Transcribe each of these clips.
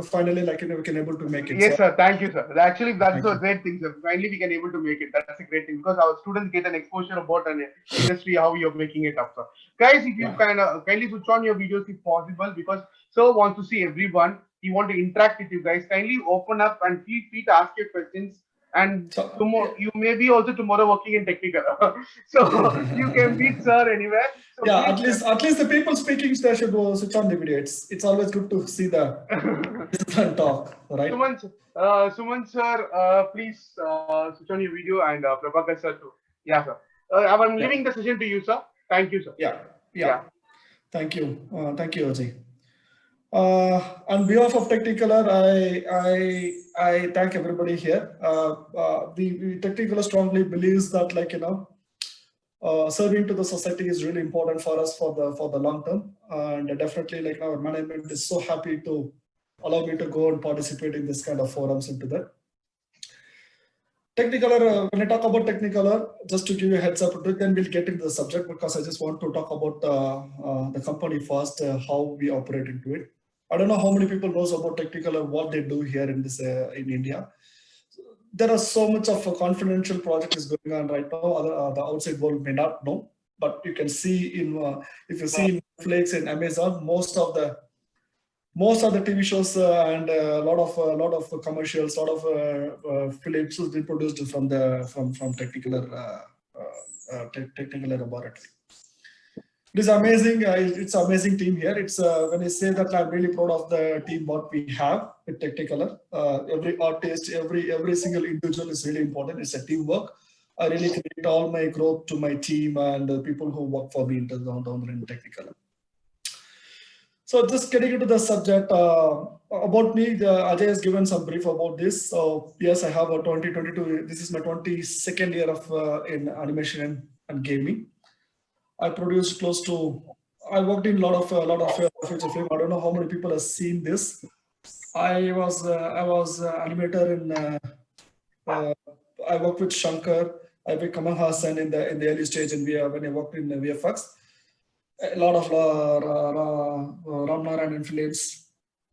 finally, like, we can able to make it. Yes, So, sir. Thank you, sir. Actually, that's a great thing, sir. Finally, we can able to make it. That's a great thing because our students get an exposure about an industry, how you're making it up, sir. Guys, if you can kindly switch on your videos if possible, because sir wants to see everyone. He want to interact with you guys. Kindly open up and feel free to ask your questions. And tomorrow, you may be also tomorrow working in technical, so you can meet sir anywhere. So yeah, please, at least the people speaking there should switch on the video. It's always good to see the talk, right? Suman sir, please switch on your video and Prabhakar sir too. Yeah, sir. I'm leaving the session to you, sir. Thank you, sir. Yeah. Thank you, Ajay. On behalf of Technicolor, I thank everybody here. The Technicolor strongly believes that, like, serving to the society is really important for us for the long term, and definitely, like, our management is so happy to allow me to go and participate in this kind of forums into that. Technicolor, when I talk about Technicolor, just to give you a heads up, then we'll get into the subject, because I just want to talk about the company first, how we operate into it. I don't know how many people knows about Technicolor, what they do here in this in India. There are so much of a confidential project is going on right now. The outside world may not know, but you can see in if you see in Netflix and Amazon, most of the TV shows and a lot of commercials, a lot of films has been produced from Technicolor Technicolor laboratory. It is amazing. It's an amazing team here. It's when I say that, I'm really proud of the team what we have with Technicolor. Every artist, every single individual is really important. It's a teamwork. I really credit all my growth to my team and the people who work for me in Technicolor. So just getting into the subject about me, Ajay has given some brief about this. So yes, I have a 2022. This is my 22nd year of in animation and gaming. I produced close to. I worked in a lot of feature film. I don't know how many people have seen this. I was animator in. I worked with Shankar. I with Kamal Hassan in the early stage, and when I worked in VFX. A lot of Ramnaran films,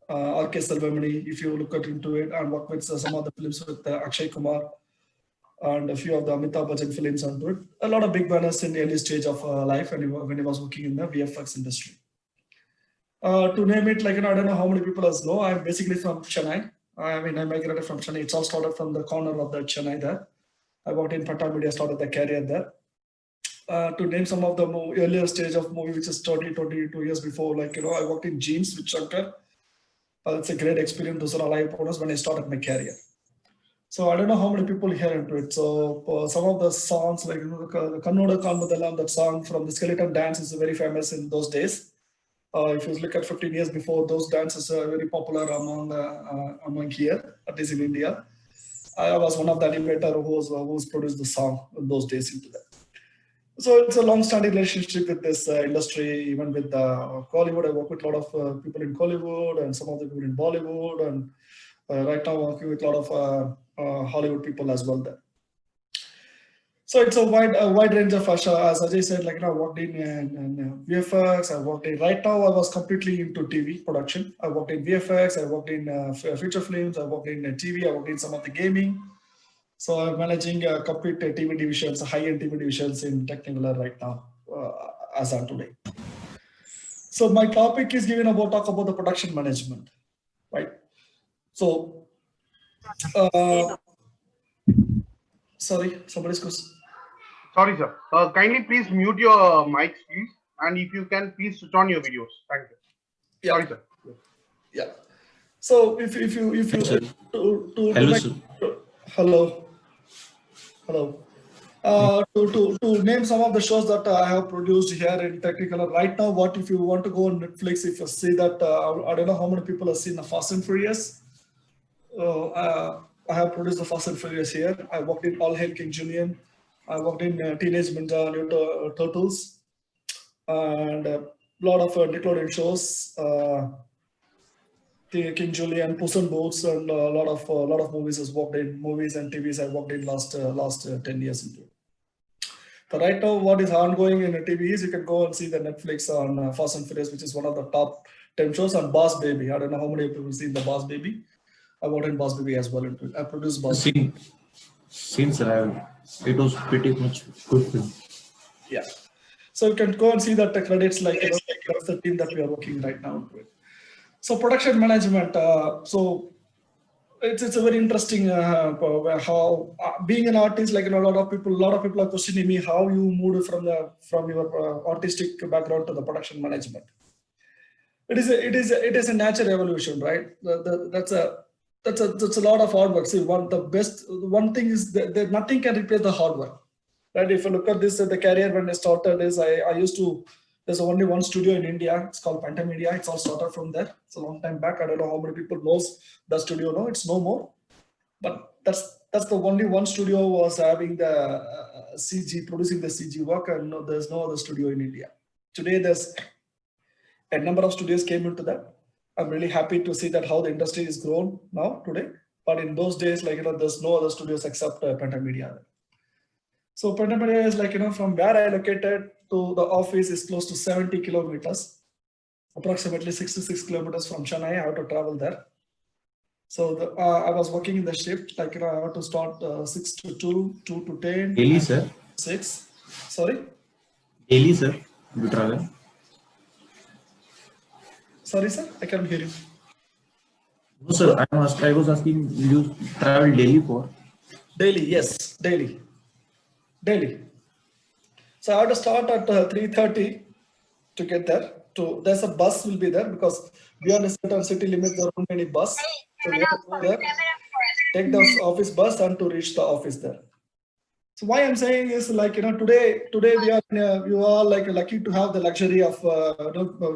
R.K. Selvamani, if you look into it, and work with some of the films with Akshay Kumar and a few of the Amitabh Bachchan films onto it. A lot of big banners in the early stage of life when he was working in the VFX industry. To name it, like, I don't know how many people know, I'm basically from Chennai. I migrated from Chennai. It's all started from the corner of the Chennai there. I worked in Pata Media, started the career there. To name some of the earlier stage of movie, which is 22 years before, like, I worked in Jeans with Shankar. It's a great experience. Those are live products when I started my career. So I don't know how many people hear into it. So some of the songs, like, the Kannoda Kalmadalam, that song from the Skeleton Dance is very famous in those days. If you look at 15 years before, those dances are very popular among here, at least in India. I was one of the animator who's produced the song in those days into that. So it's a long-standing relationship with this industry, even with Kollywood. I work with a lot of people in Kollywood and some of the people in Bollywood, and right now working with a lot of Hollywood people as well there. So it's a wide range of, as Ajay said, like, I worked in VFX. I worked in, right now I was completely into TV production. I worked in VFX. I worked in feature films. I worked in TV. I worked in some of the gaming. So I'm managing complete TV divisions, high-end TV divisions in Technicolor right now, as on today. So my topic is talk about the production management, right? So, sorry, somebody's question. Sorry, sir. Kindly please mute your mics, please, and if you can, please switch on your videos. Thank you. Yeah. Sorry, sir. Yeah. So if you hello. To name some of the shows that I have produced here in Technicolor right now, what if you want to go on Netflix, if you see that, I don't know how many people have seen the Fast and Furious. I have produced the Fast and Furious here. I worked in All Hail King Julian. I worked in Teenage Ninja Turtles, and a lot of Nickelodeon shows. King Julian, Puss in Boots, and a lot of movies has worked in movies and TVs. I worked in last 10 years into it. So right now, what is ongoing in the TV is you can go and see the Netflix on Fast and Furious, which is one of the 10 shows on Boss Baby. I don't know how many people have seen the Boss Baby. I worked in Boss Baby as well. I produced Boss Baby. Since it was pretty much good film. Yeah. So you can go and see that the credits, like, that's the team that we are working right now with. So production management. So it's a very interesting how being an artist, like, a lot of people are questioning me how you moved from your artistic background to the production management. It is a natural evolution, right? That's a lot of hard work. See, one thing is that nothing can replace the hard work, right? If you look at this, the career when I started is I used to. There's only one studio in India. It's called Pentamedia. It's all started from there. It's a long time back. I don't know how many people knows the studio now. It's no more. But that's the only one studio was having the CG, producing the CG work, and no, there's no other studio in India. Today there's a number of studios came into that. I'm really happy to see that how the industry is grown now today. But in those days, like, there's no other studios except Pentamedia. So Pentamedia is, like, from where I located to the office is close to 70 kilometers, approximately 66 kilometers from Chennai. I have to travel there. So I was working in the shift, like, I have to start 6 to 2, 2 to 10. Daily, sir? 6. Sorry? Daily, sir, you travel? Sorry, sir, I can't hear you. No, sir, I was asking, you travel daily for? Daily, yes, daily. So I have to start at 3:30 to get there. There's a bus will be there because beyond a certain city limits there aren't any bus. So we have to go there, take the office bus, and to reach the office there. So why I'm saying is, like, today we are like lucky to have the luxury of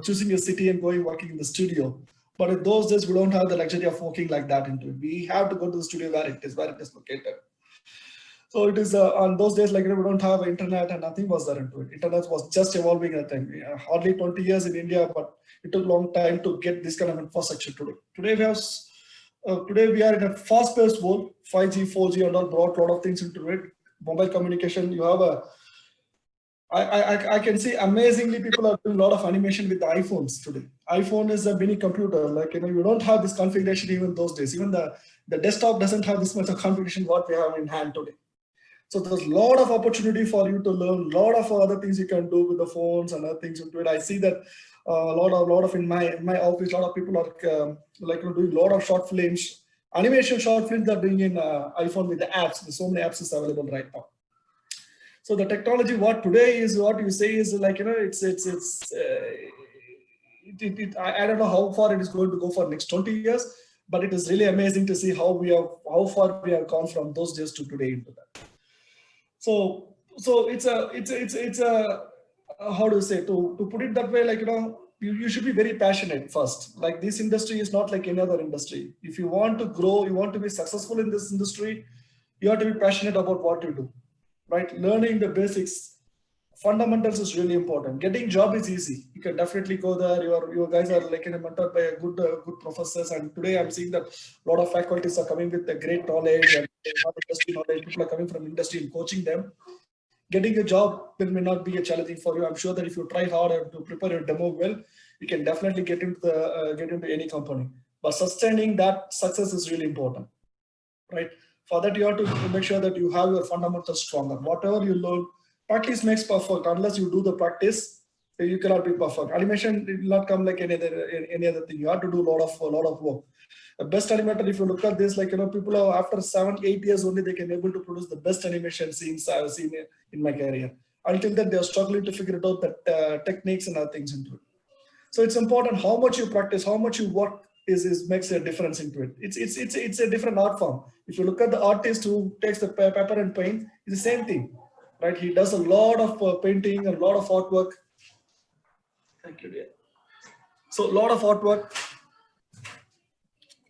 choosing a city and going working in the studio. But in those days we don't have the luxury of working like that into it. We have to go to the studio where it is located. So it is on those days, like, we don't have internet and nothing was there into it. Internet was just evolving at the time. Hardly 20 years in India, but it took a long time to get this kind of infrastructure today. Today we are in a fast-paced world. 5G, 4G, and all brought a lot of things into it. Mobile communication. You have I can see amazingly people are doing a lot of animation with the iPhones today. iPhone is a mini computer. Like, you don't have this configuration even those days. Even the desktop doesn't have this much of configuration what we have in hand today. So there's a lot of opportunity for you to learn, a lot of other things you can do with the phones and other things into it. I see that a lot of in my office, a lot of people are doing a lot of short films, animation short films they're doing in iPhone with the apps. There's so many apps is available right now. So the technology, what today is, what you say is, like, I don't know how far it is going to go for next 20 years, but it is really amazing to see how far we have gone from those days to today into that. So it's a how do you say, to put it that way, like, you should be very passionate first. Like, this industry is not like any other industry. If you want to grow, you want to be successful in this industry, you have to be passionate about what you do, right? Learning the basics, fundamentals is really important. Getting job is easy. You can definitely go there. Your guys are, like, mentored by a good professors, and today I'm seeing that a lot of faculties are coming with a great knowledge and industry knowledge. People are coming from industry and coaching them. Getting a job may not be a challenging for you. I'm sure that if you try hard and to prepare your demo well, you can definitely get into any company. But sustaining that success is really important, right? For that, you have to make sure that you have your fundamentals stronger. Whatever you learn, practice makes perfect. Unless you do the practice, you cannot be perfect. Animation will not come like any other thing. You have to do a lot of work. The best animator, if you look at this, like, people are after 7-8 years only they can able to produce the best animation scenes I've seen in my career. Until then, they are struggling to figure it out the techniques and other things into it. So it's important how much you practice, how much you work is makes a difference into it. It's a different art form. If you look at the artist who takes the paper and paint, it's the same thing, right? He does a lot of painting, a lot of artwork. Thank you, dear. So a lot of artwork,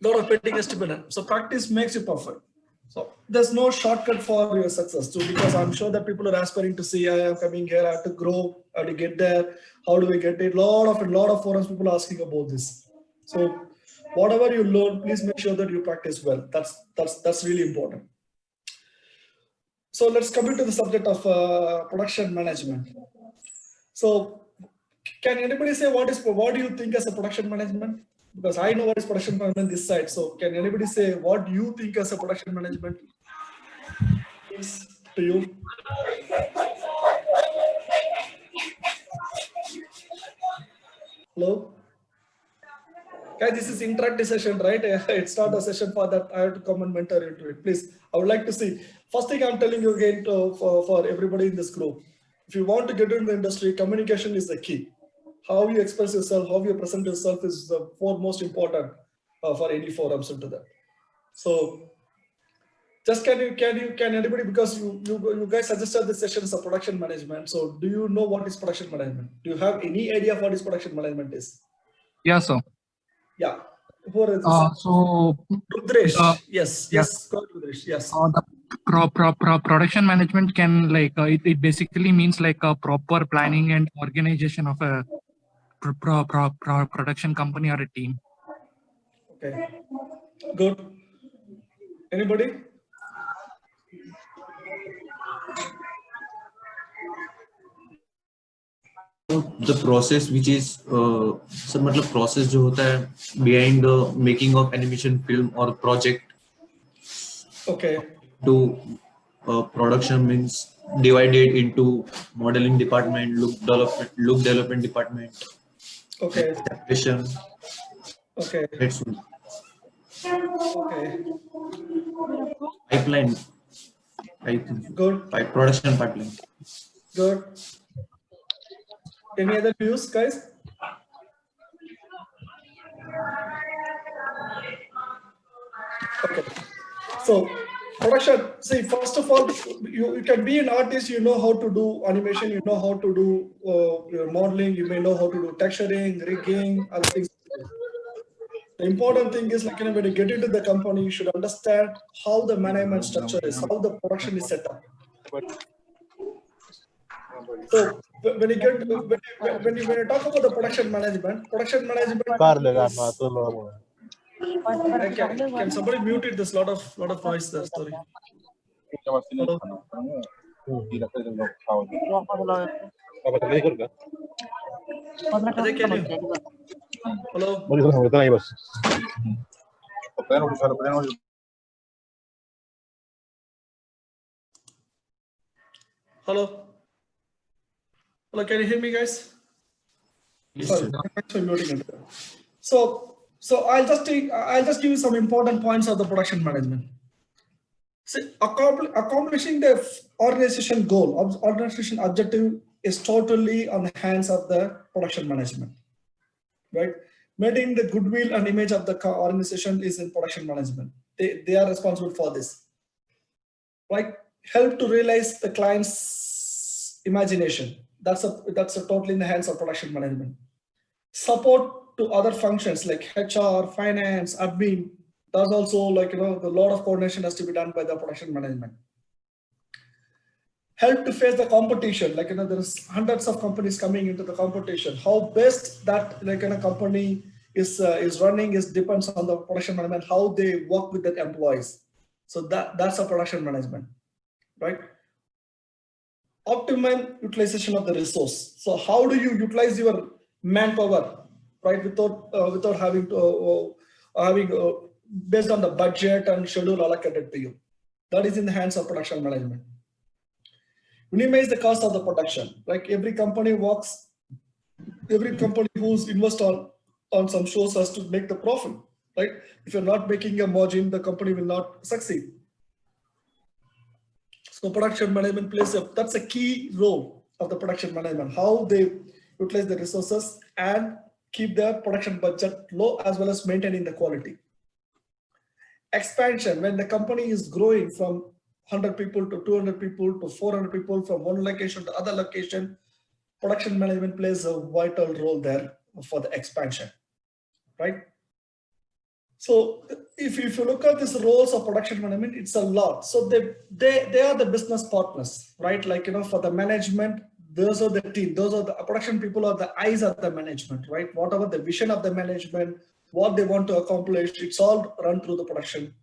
a lot of painting has to be done. So practice makes you perfect. So there's no shortcut for your success too, because I'm sure that people are aspiring to see, I am coming here, I have to grow, I have to get there. How do we get it? A lot of forums people are asking about this. So whatever you learn, please make sure that you practice well. That's really important. So let's come into the subject of production management. So Can anybody say what do you think as a production management? Because I know what is production management this side. So can anybody say what do you think as a production management? Please, to you. Hello? Guys, this is interactive session, right? It's not a session for that. I have to come and mentor into it. Please, I would like to see. First thing I'm telling you again for everybody in this group. If you want to get into the industry, communication is the key. How you express yourself, how you present yourself is the foremost important for any forums into that. So just can anybody, because you guys suggested the session is a production management. So do you know what is production management? Do you have any idea of what is production management is? Yeah, sir. Yeah. Who is So Rudresh. Yes. Go ahead, Rudresh. Yes. The production management can it basically means like a proper planning and organization of a production company or a team. Okay. Good. Anybody? The process which is sir मतलब process जो होता है behind the making of animation film or project. Okay. To production means divided into modeling department, look development department. Okay. Separation. Okay. That's all. Okay. Pipeline. I think. Good. Production pipeline. Good. Any other views, guys? Okay. So production, see, first of all, you can be an artist, you know how to do animation, you know how to do your modeling, you may know how to do texturing, rigging, other things. The important thing is, like, when you get into the company, you should understand how the management structure is, how the production is set up. So when you talk about the production management can somebody mute it? There's a lot of noise there. Sorry. Hello. Ajay, can you? Hello. Hello. Hello, can you hear me, guys? Yes, Sorry, thanks for muting it. So I'll just give you some important points of the production management. See, accomplishing the organization goal, organization objective is totally on the hands of the production management, right? Maintaining the goodwill and image of the organization is in production management. They are responsible for this, right? Help to realize the client's imagination. That's totally in the hands of production management. Support to other functions like HR, finance, admin. That's also like, a lot of coordination has to be done by the production management. Help to face the competition. Like, there's hundreds of companies coming into the competition. How best that company is running depends on the production management, how they work with the employees. So that's a production management, right? Optimum utilization of the resource. So how do you utilize your manpower, right? Without having to based on the budget and schedule allocated to you. That is in the hands of production management. Minimize the cost of the production. Like every company who's invest on some shows has to make the profit, right? If you're not making a margin, the company will not succeed. So production management that's a key role of the production management, how they utilize the resources and keep their production budget low as well as maintaining the quality. Expansion, when the company is growing from 100 people to 200 people to 400 people from one location to other location, production management plays a vital role there for the expansion, right? So if you look at these roles of production management, it's a lot. So they are the business partners, right? Like, for the management, those are the team, those are the production people are the eyes of the management, right? Whatever the vision of the management, what they want to accomplish, it's all run through the production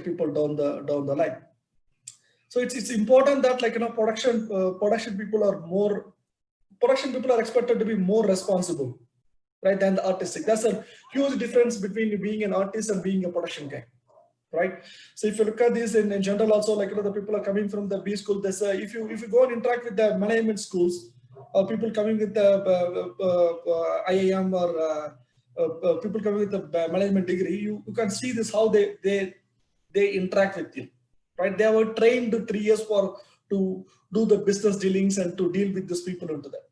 people down the line. So it's important that, like, production people are more production people are expected to be more responsible, right, than the artistic. That's a huge difference between being an artist and being a production guy, right? So if you look at this in general, also, like, the people are coming from the B school. There's if you go and interact with the management schools, or people coming with the IIM, or people coming with the management degree, you can see this how they interact with you, right? They were trained 3 years to do the business dealings and to deal with these people into that.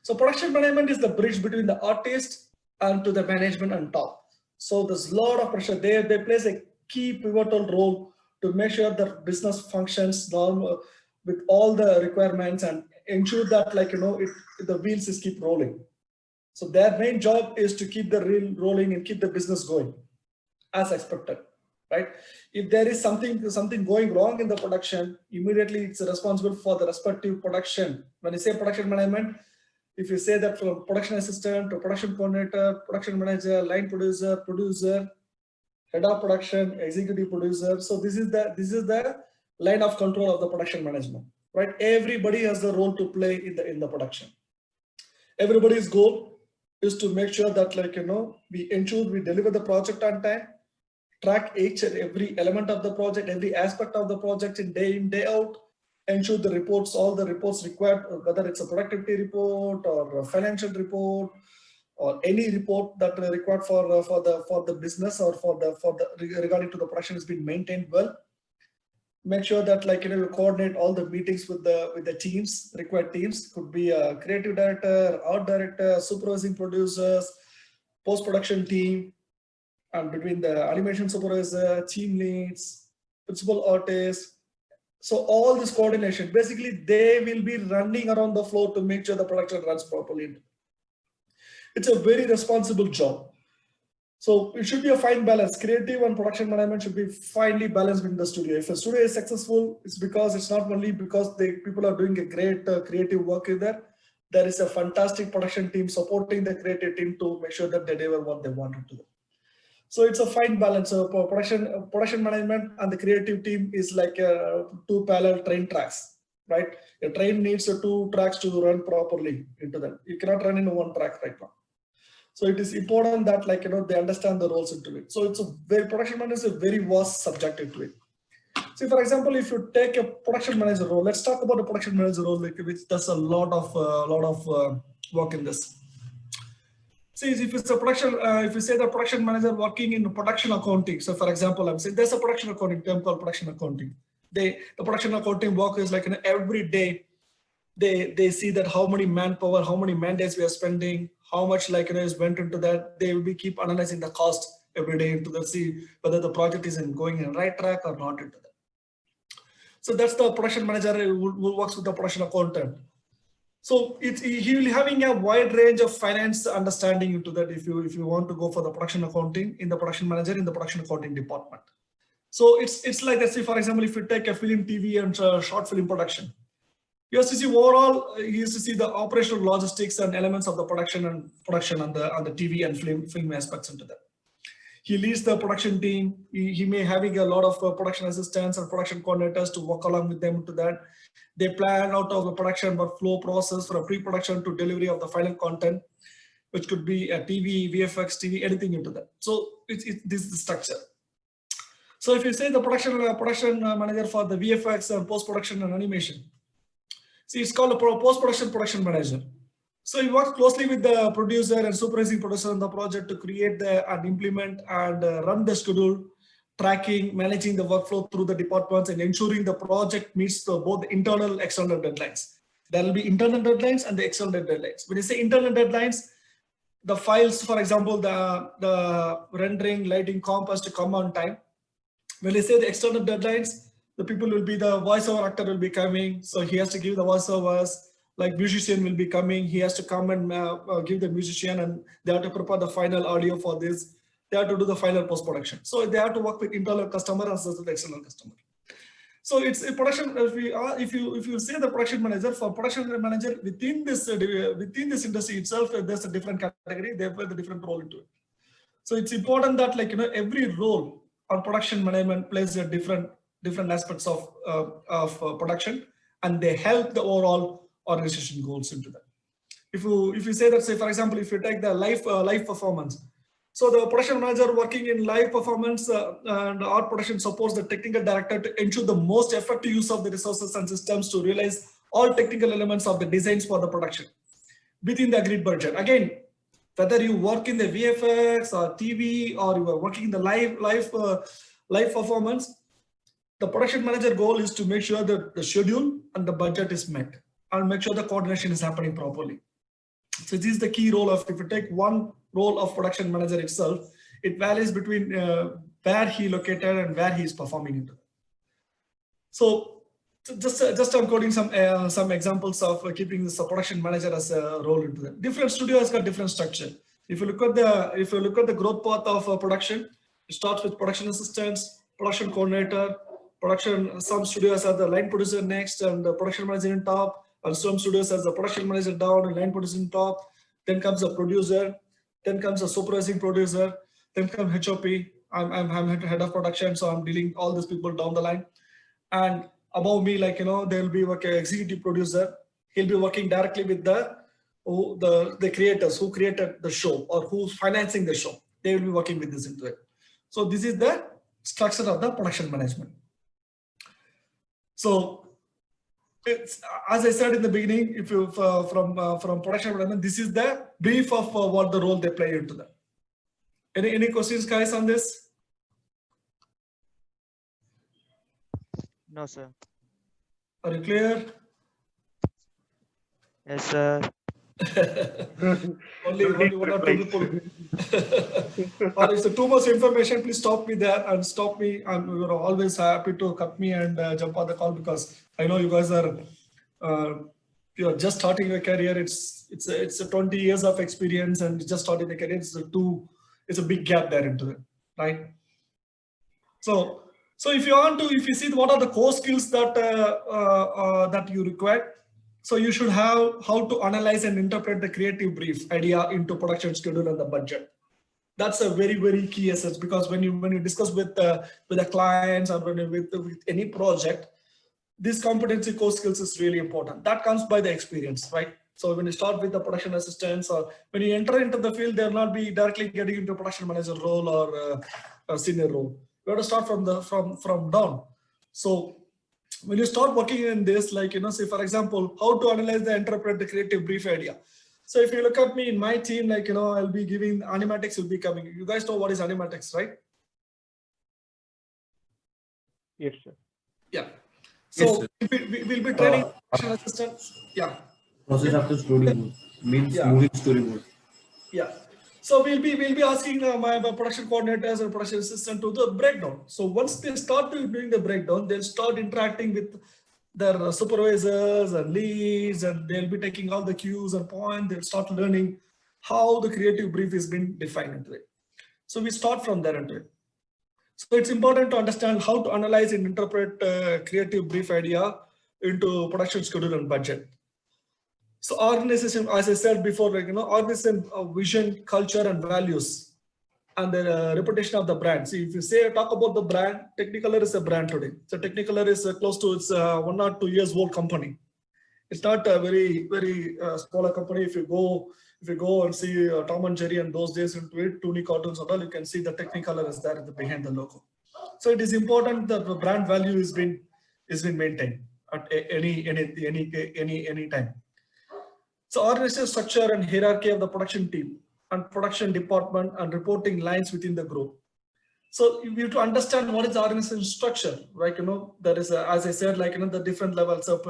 So production management is the bridge between the artist and to the management on top. So there's a lot of pressure. They plays a key pivotal role to make sure that business functions normal with all the requirements and ensure that, like, the wheels is keep rolling. So their main job is to keep the reel rolling and keep the business going as expected, right? If there is something going wrong in the production, immediately it's responsible for the respective production. When you say production management, if you say that from production assistant to production coordinator, production manager, line producer, head of production, executive producer. So this is the line of control of the production management, right? Everybody has the role to play in the production. Everybody's goal is to make sure that, like, we ensure we deliver the project on time, track each and every element of the project, every aspect of the project in, day out, ensure the reports, all the reports required, whether it's a productivity report or a financial report or any report that are required for the business or for the regarding to the production is being maintained well. Make sure that, like, you coordinate all the meetings with the teams, required teams. Could be a creative director, art director, supervising producers, post-production team, and between the animation supervisor, team leads, principal artists. So all this coordination, basically they will be running around the floor to make sure the production runs properly. It's a very responsible job. So it should be a fine balance. Creative and production management should be finely balanced in the studio. If a studio is successful, it's because it's not only because people are doing a great creative work in there. There is a fantastic production team supporting the creative team to make sure that they deliver what they wanted to do. So it's a fine balance. So production management and the creative team is like two parallel train tracks, right? A train needs 2 tracks to run properly into them. You cannot run in one track right now. So it is important that, like, they understand the roles into it. So it's production management is a very vast subject into it. So for example, if you take a production manager role, let's talk about the production manager role, which does a lot of work in this. See, if it's a production, if you say the production manager working in production accounting. So for example, I'm saying there's a production accounting term called production accounting. The production accounting work is like, every day they see that how many manpower, how many man days we are spending, how much, like, is went into that. They will be keep analyzing the cost every day into the see whether the project is going in the right track or not into that. So that's the production manager who works with the production accountant. So he will having a wide range of finance understanding into that. If you want to go for the production accounting in the production manager in the production accounting department. So it's like, let's say, for example, if you take a film, TV, and short film production, you have to see overall. You have to see the operational logistics and elements of the production on the TV and film aspects into that. He leads the production team. He may having a lot of production assistants and production coordinators to work along with them to that. They plan out of the production workflow process from pre-production to delivery of the final content, which could be a TV, VFX, TV, anything into that. So this is the structure. So if you say the production manager for the VFX and post-production and animation, see, it's called a post-production manager. So he works closely with the producer and supervising producer on the project to create and implement and run the schedule, tracking, managing the workflow through the departments, and ensuring the project meets both internal and external deadlines. There will be internal deadlines and the external deadlines. When you say internal deadlines, the files, for example, the rendering, lighting, comp has to come on time. When you say the external deadlines, the people will be the voiceover actor will be coming, so he has to give the voiceovers. Like musician will be coming, he has to come and give the musician, and they have to prepare the final audio for this. They have to do the final post-production. So they have to work with internal customer as well as the external customer. So it's a production. If you say the production manager, for production manager within this industry itself, there's a different category. They play the different role into it. So it's important that, like, every role on production management plays a different aspects of production, and they help the overall organization goals into that. if you say that, say for example, if you take the live performance, so the production manager working in live performance and our production supports the technical director to ensure the most effective use of the resources and systems to realize all technical elements of the designs for the production within the agreed budget. Again, whether you work in the VFX or TV or you are working in the live performance, the production manager goal is to make sure that the schedule and the budget is met and make sure the coordination is happening properly. So this is the key role of, if you take one role of production manager itself, it varies between where he located and where he is performing into. So just I'm quoting some examples of keeping this production manager as a role into that. Different studios got different structure. If you look at the growth path of production, it starts with production assistants, production coordinator, production. Some studios have the line producer next and the production manager in top, and some studios has the production manager down and line producer in top. Then comes a producer, then comes a supervising producer, then comes HOP. I'm head of production, so I'm dealing all these people down the line. And above me, like, there'll be like an executive producer. He'll be working directly with the creators who created the show or who's financing the show. They will be working with this into it. So this is the structure of the production management. So it's, as I said in the beginning, if you from production management, this is the brief of what the role they play into that. Any questions, guys, on this? No, sir. Are you clear? Yes, sir. only one or two people. Or if it's too much information, please stop me there and stop me. I'm always happy to cut me and jump on the call, because I know you guys are you're just starting your career. It's a 20 years of experience and just starting the career. It's a big gap there into it, right? So if you see what are the core skills that that you require. So you should have how to analyze and interpret the creative brief idea into production schedule and the budget. That's a very, very key essence, because when you discuss with the clients or with any project, this competency core skills is really important. That comes by the experience, right? So when you start with the production assistants, or when you enter into the field, they'll not be directly getting into a production manager role or a senior role. You have to start from down. So when you start working in this, like, say for example, how to analyze the interpret the creative brief idea. So if you look at me in my team, like, I'll be giving animatics will be coming. You guys know what is animatics, right? Yes, sir. Yeah. So Yes, we'll be training production assistants. Yeah. Process after storyboard means moving storyboard. Yeah. So we'll be asking my production coordinators and production assistant to do the breakdown. So once they start doing the breakdown, they'll start interacting with their supervisors and leads, and they'll be taking all the cues and points. They'll start learning how the creative brief is being defined into it. So we start from there into it. So it's important to understand how to analyze and interpret creative brief idea into production schedule and budget. So organization, as I said before, like, organization vision, culture, and values, and the reputation of the brand. See, if you talk about the brand, Technicolor is a brand today. So Technicolor is close to its 1 or 2 years old company. It's not a very, very smaller company. If you go and see Tom and Jerry and those days into it, Toonie cartoons and all, you can see the Technicolor is there behind the logo. So it is important that the brand value is being maintained at any time. So organizational structure and hierarchy of the production team and production department and reporting lines within the group. So you have to understand what is the organization structure, right? There is, as I said, like, the different levels of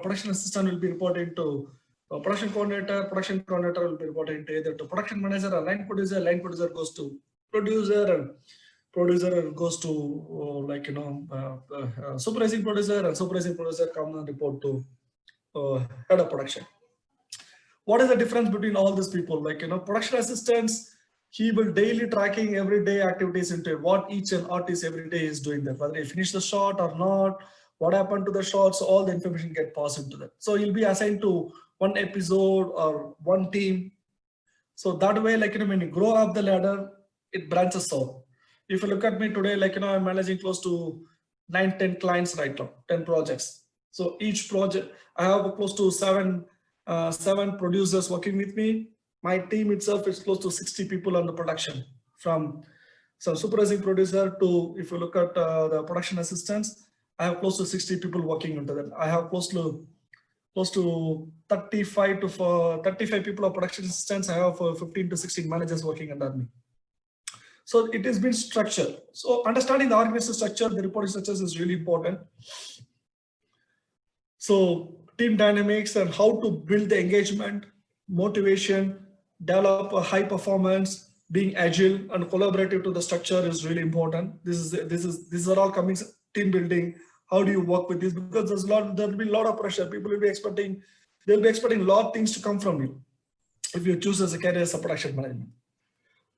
production assistant will be reporting to production coordinator will be reporting to either to production manager or line producer goes to producer, and producer goes to supervising producer, and supervising producer comes and report to head of production. What is the difference between all these people? Like, production assistants, he will daily tracking everyday activities into what each and artist every day is doing, that whether he finished the shot or not, what happened to the shot. So all the information get passed into that. So he'll be assigned to one episode or one team. So that way, like, when you grow up the ladder, it branches out. If you look at me today, like, I'm managing close to 9-10 clients right now, 10 projects. So each project, I have close to 7 7 producers working with me. My team itself is close to 60 people on the production, from some supervising producer to, if you look at the production assistants, I have close to 60 people working into that. I have close to 35 people of production assistants. I have 15 to 16 managers working under me. So it has been structured. So understanding the organizational structure, the reporting structures is really important. So team dynamics and how to build the engagement, motivation, develop a high performance, being agile and collaborative to the structure is really important. These are all coming team building. How do you work with this? Because there will be a lot of pressure. People will be expecting, they'll be expecting a lot of things to come from you if you choose as a career as a production management.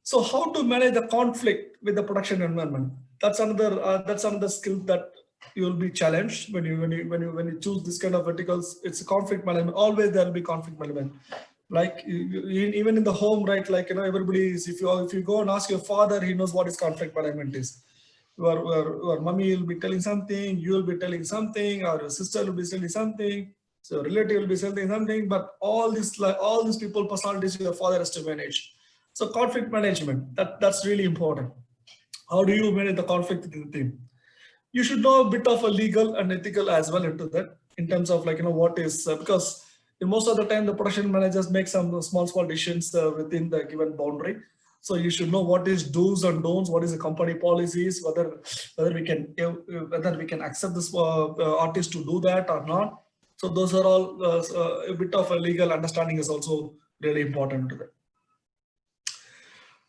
So how to manage the conflict with the production environment? That's another skill that you will be challenged when you choose this kind of verticals. It's a conflict management. Always there will be conflict management. Like even in the home, right? Like, you know, everybody is, if you go and ask your father, he knows what is conflict management is. Your mommy will be telling something, you will be telling something, or your sister will be telling something, so your relative will be telling something. But all these people personalities your father has to manage. So conflict management, that's really important. How do you manage the conflict within the team? You should know a bit of a legal and ethical as well into that, in terms of, like, you know, what is, because in most of the time the production managers make some small decisions within the given boundary. So you should know what is do's and don'ts, what is the company policies, whether we can accept this artist to do that or not. So those are all a bit of a legal understanding is also really important to that.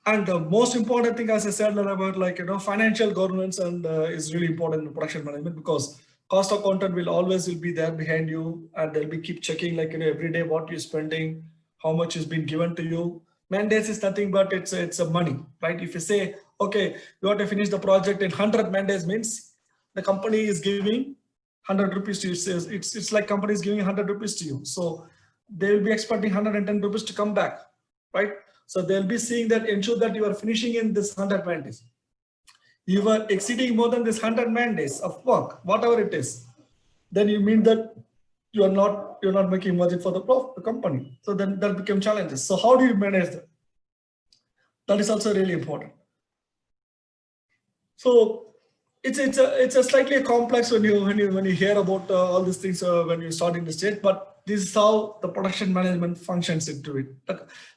And the most important thing, as I said, about, like, you know, financial governance and is really important in production management, because cost accountant will be there behind you, and they'll be keep checking, like, you know, every day what you're spending, how much is being given to you. Mandates is nothing but it's a money, right? If you say, okay, you want to finish the project in 100 mandates, means the company is giving 100 rupees to you. It's like company is giving 100 rupees to you. So they will be expecting 110 rupees to come back, right? So they'll be seeing that, ensure that you are finishing in this 100 man days. You are exceeding more than this 100 man days of work, whatever it is, then you mean that you're not making margin for the company. So then that become challenges. So how do you manage that? That is also really important. So it's a slightly complex when you hear about all these things when you start in the stage, but this is how the production management functions into it.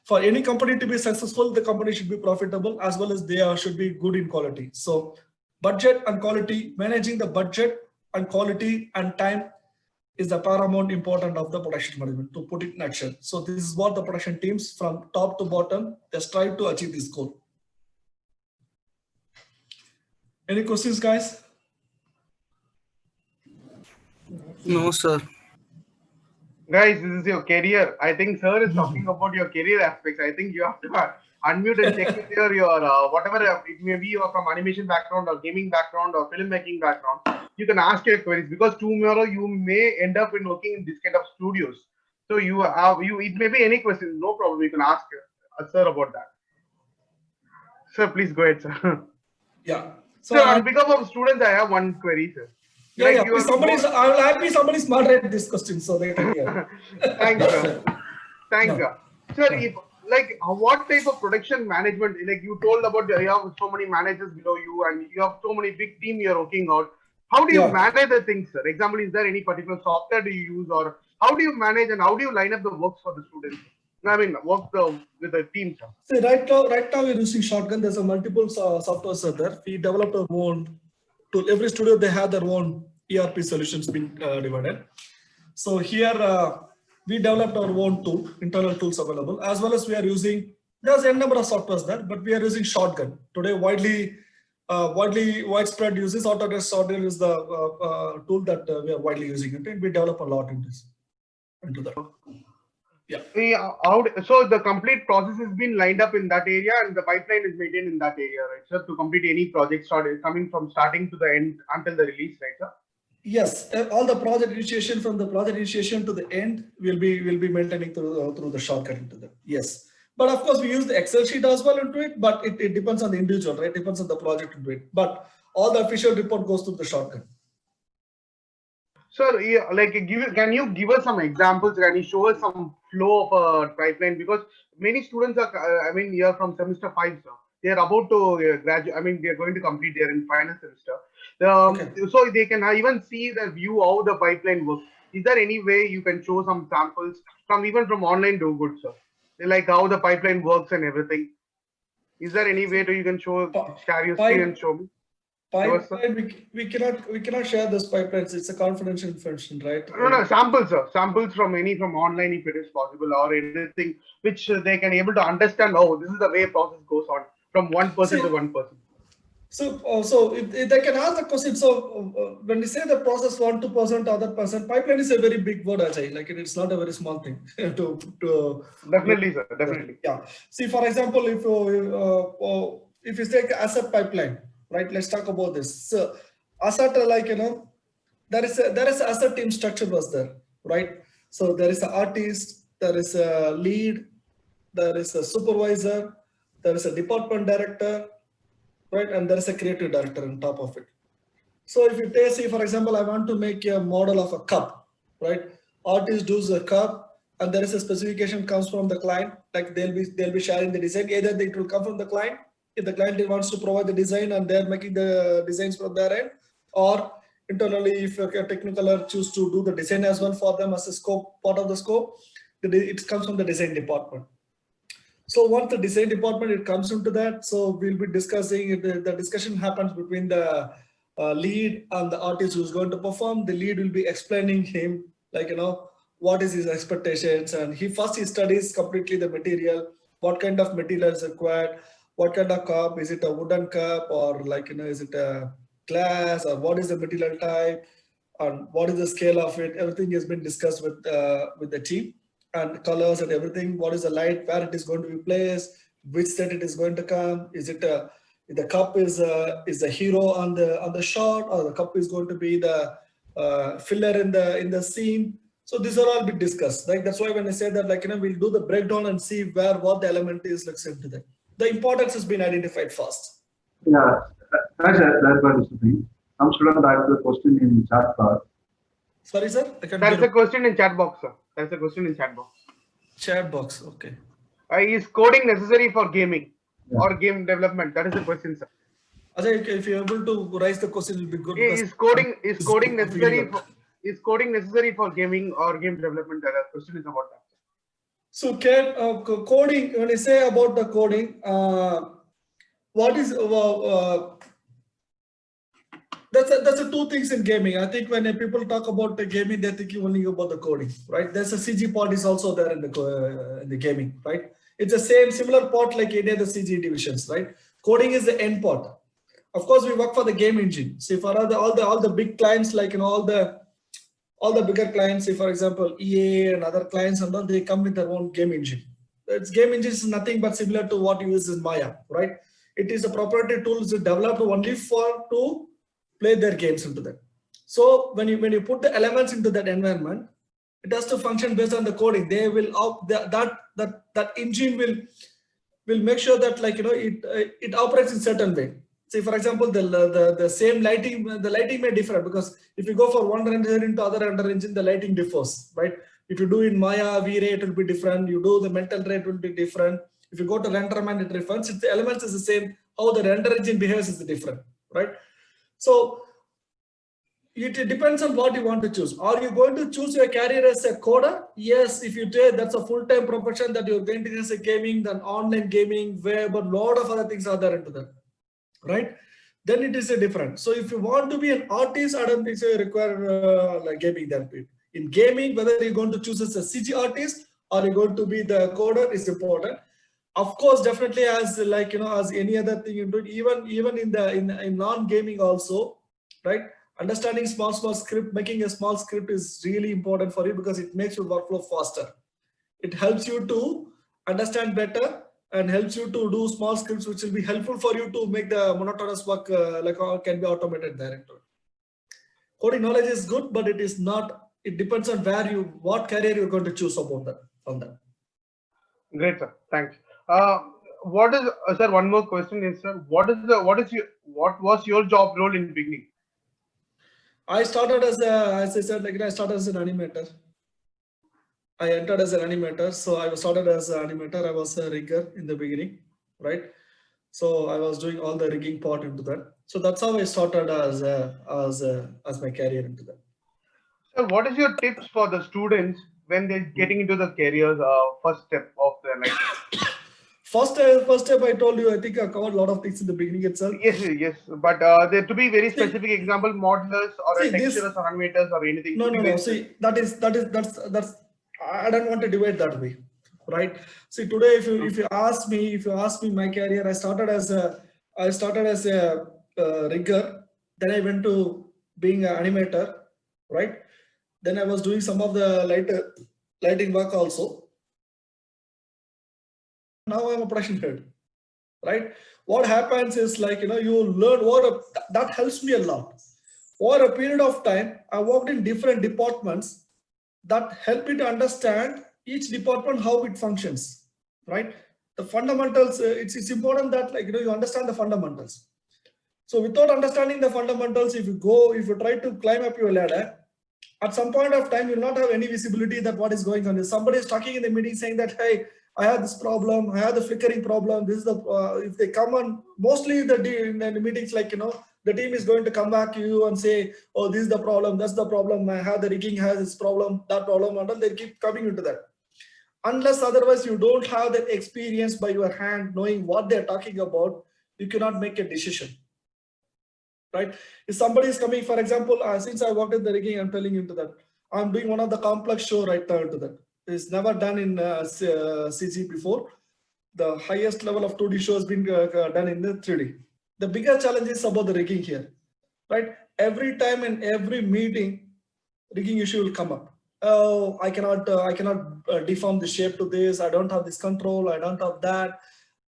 For any company to be successful, the company should be profitable, as well as they should be good in quality. So budget and quality, managing the budget and quality and time is the paramount important of the production management, to put it in action. So this is what the production teams from top to bottom, they strive to achieve this goal. Any questions, guys? No, sir. Guys, this is your career. I think sir is talking about your career aspects. I think you have to unmute and check with your whatever it may be, or from animation background or gaming background or filmmaking background. You can ask your queries, because tomorrow you may end up in working in this kind of studios. So it may be any question, no problem. You can ask sir about that. Sir, please go ahead, sir. Yeah. So on behalf of students, I have one query, sir. Yeah, like yeah. I'm happy somebody's moderate this question so they can hear. Thanks, sir. Thanks, sir. Sir, what type of production management? Like you told about, you have so many managers below you, and you have so many big team you're working out. How do you manage the things, sir? Example, is there any particular software do you use, or how do you manage and how do you line up the works for the students? I mean, with the team, sir. See, right now we're using Shotgun. There's a multiple softwares there. We developed our own tool. Every studio, they have their own ERP solutions being divided. So here we developed our own tool, internal tools available, as well as we are using, there's a number of softwares there, but we are using Shotgun. Today, widespread uses Autodesk. Shotgun is the tool that we are widely using. We develop a lot into that. Yeah. So the complete process has been lined up in that area, and the pipeline is maintained in that area, right, sir? To complete any project coming from starting to the end until the release, right, sir? Yes, all the project initiation, from the project initiation to the end, will be maintaining through the Shotgun into that. Yes, but of course we use the Excel sheet as well into it. But it depends on the individual, right? It depends on the project into it. But all the official report goes through the Shotgun. Sir, yeah, like can you give us some examples? Can you show us some flow of a pipeline? Because many students are, I mean, here from semester five, sir. They are about to graduate. I mean, they are going to complete their in final semester. Okay. So they can even see the view how the pipeline works. Is there any way you can show some samples from even from online do good, sir? Like how the pipeline works and everything. Is there any way to you can share your screen and Pipe show me? Show us, sir. pipeline. We cannot share this pipelines. It's a confidential information, right? No, no, samples, sir. Samples from any from online if it is possible, or anything which they can able to understand. Oh, this is the way process goes on from one person to See, one person. so if they can ask the question. So when we say the process 1 2% to other person, pipeline is a very big word, Ajay. Like it's not a very small thing to Definitely, sir. Definitely. yeah. See, for example, if you take asset pipeline, right? Let's talk about this. So asset, like there is a asset team structure was there, right? So there is an artist, there is a lead, there is a supervisor, there is a department director, right? And there is a creative director on top of it. So if you take, say, for example, I want to make a model of a cup, right? Artist does a cup, and there is a specification comes from the client. Like they'll be sharing the design. Either it will come from the client if the client wants to provide the design and they're making the designs from their end, or internally if a technical choose to do the design as well for them as a scope part of the scope, it comes from the design department. So once the design department it comes into that, so we'll be discussing the discussion happens between the lead and the artist who's going to perform. The lead will be explaining him like what is his expectations, and he studies completely the material, what kind of material is required, what kind of cup is it, a wooden cup or like is it a glass, or what is the material type and what is the scale of it. Everything has been discussed with the team, and colors and everything. What is the light, where it is going to be placed, which set it is going to come. Is it the cup is the hero on the shot, or the cup is going to be the filler in the scene. So these are all been discussed. Like that's why when I say that, like we'll do the breakdown and see what the element is like into that. The importance has been identified first. Yeah, that's the thing. Some students ask the question in chat box. Sorry, sir. I can't That's hear a question in chat box, sir. That's a question in chat box. chat box. Okay. Is coding necessary for gaming Yeah. or game development? That is the question, sir. Ajay, if you're able to raise the question, it will be good. Is coding necessary for gaming or game development? The question is about that. So, coding, when I say about the coding, what is that's the two things in gaming. I think when people talk about the gaming, they're thinking only about the coding, right? There's a CG part is also there in the gaming, right? It's the similar part like any other CG divisions, right? Coding is the end part. Of course, we work for the game engine. See, for all the big clients, like all the bigger clients, say for example EA and other clients, and all, they come with their own game engine. Its game engine is nothing but similar to what you use in Maya, right? It is a proprietary tool developed only to play their games into that. So when you put the elements into that environment, it has to function based on the coding. They will that engine will make sure that it operates in certain way. Say for example, the same lighting, the lighting may differ, because if you go for one render engine to other render engine, the lighting differs, right? If you do in Maya V-Ray, it will be different. You do the mental ray, it will be different. If you go to RenderMan, it differs. If the elements is the same, how the render engine behaves is different, right? So it depends on what you want to choose. Are you going to choose your career as a coder? Yes, if you do, that's a full-time profession that you're going to use a gaming, then online gaming, web, but a lot of other things are there into that, right? Then it is a different. So if you want to be an artist, I don't think so you require like gaming therapy. In gaming, whether you're going to choose as a CG artist or you're going to be the coder is important. Of course, definitely as as any other thing into it, even in non-gaming also, right? Understanding small script, making a small script is really important for you, because it makes your workflow faster. It helps you to understand better and helps you to do small scripts, which will be helpful for you to make the monotonous work can be automated directly. Coding knowledge is good, but it is not. It depends on what career you're going to choose about that. On that. Great, sir. Thanks. What is sir? One more question is, sir. What was your job role in beginning? I started as I said, like I started as an animator. I entered as an animator, so I started as an animator. I was a rigger in the beginning, right? So I was doing all the rigging part into that. So that's how I started as my career into that. So what is your tips for the students when they're getting into the careers first step of their life? First step I told you, I think I covered a lot of things in the beginning itself. Yes, but there to be very specific example, modelers or see, texturers or animators or anything. No. See, that's. I don't want to divide that way, right? See, today, if you ask me my career, I started as a rigger. Then I went to being an animator, right? Then I was doing some of the lighting work also. Now I'm a production head, right? What happens is like, you learn that helps me a lot. Over a period of time, I worked in different departments that help me to understand each department, how it functions, right? The fundamentals, it's important that like, you understand the fundamentals. So without understanding the fundamentals, if you try to climb up your ladder, at some point of time, you'll not have any visibility that what is going on. If somebody is talking in the meeting saying that, hey, I have this problem, I have the flickering problem. This is the, if they come on, mostly in the meetings, like, the team is going to come back to you and say, oh, this is the problem, that's the problem. I have the rigging has this problem, that problem, and they keep coming into that. Unless otherwise you don't have that experience by your hand, knowing what they're talking about, you cannot make a decision. Right? If somebody is coming, for example, since I worked in the rigging, I'm telling you into that. I'm doing one of the complex show right now into that. It's never done in CG before. The highest level of 2D show has been done in the 3D. The bigger challenge is about the rigging here, right? Every time in every meeting, rigging issue will come up. Oh, I cannot deform the shape to this. I don't have this control. I don't have that.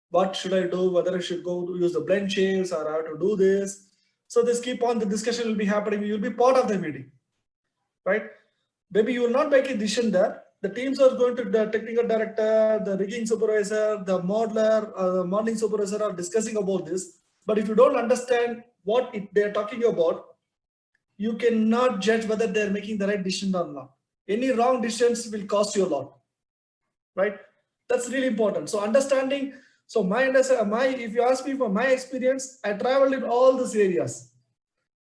What should I do? Whether I should go use the blend shapes or I have to do this. So this keep on, the discussion will be happening. You'll be part of the meeting, right? Maybe you will not make a decision there. The teams are going to the technical director, the rigging supervisor, the modeler, the modeling supervisor are discussing about this. But if you don't understand what they're talking about, you cannot judge whether they're making the right decision or not. Any wrong decisions will cost you a lot, right? That's really important. So understanding. So if you ask me for my experience, I traveled in all these areas.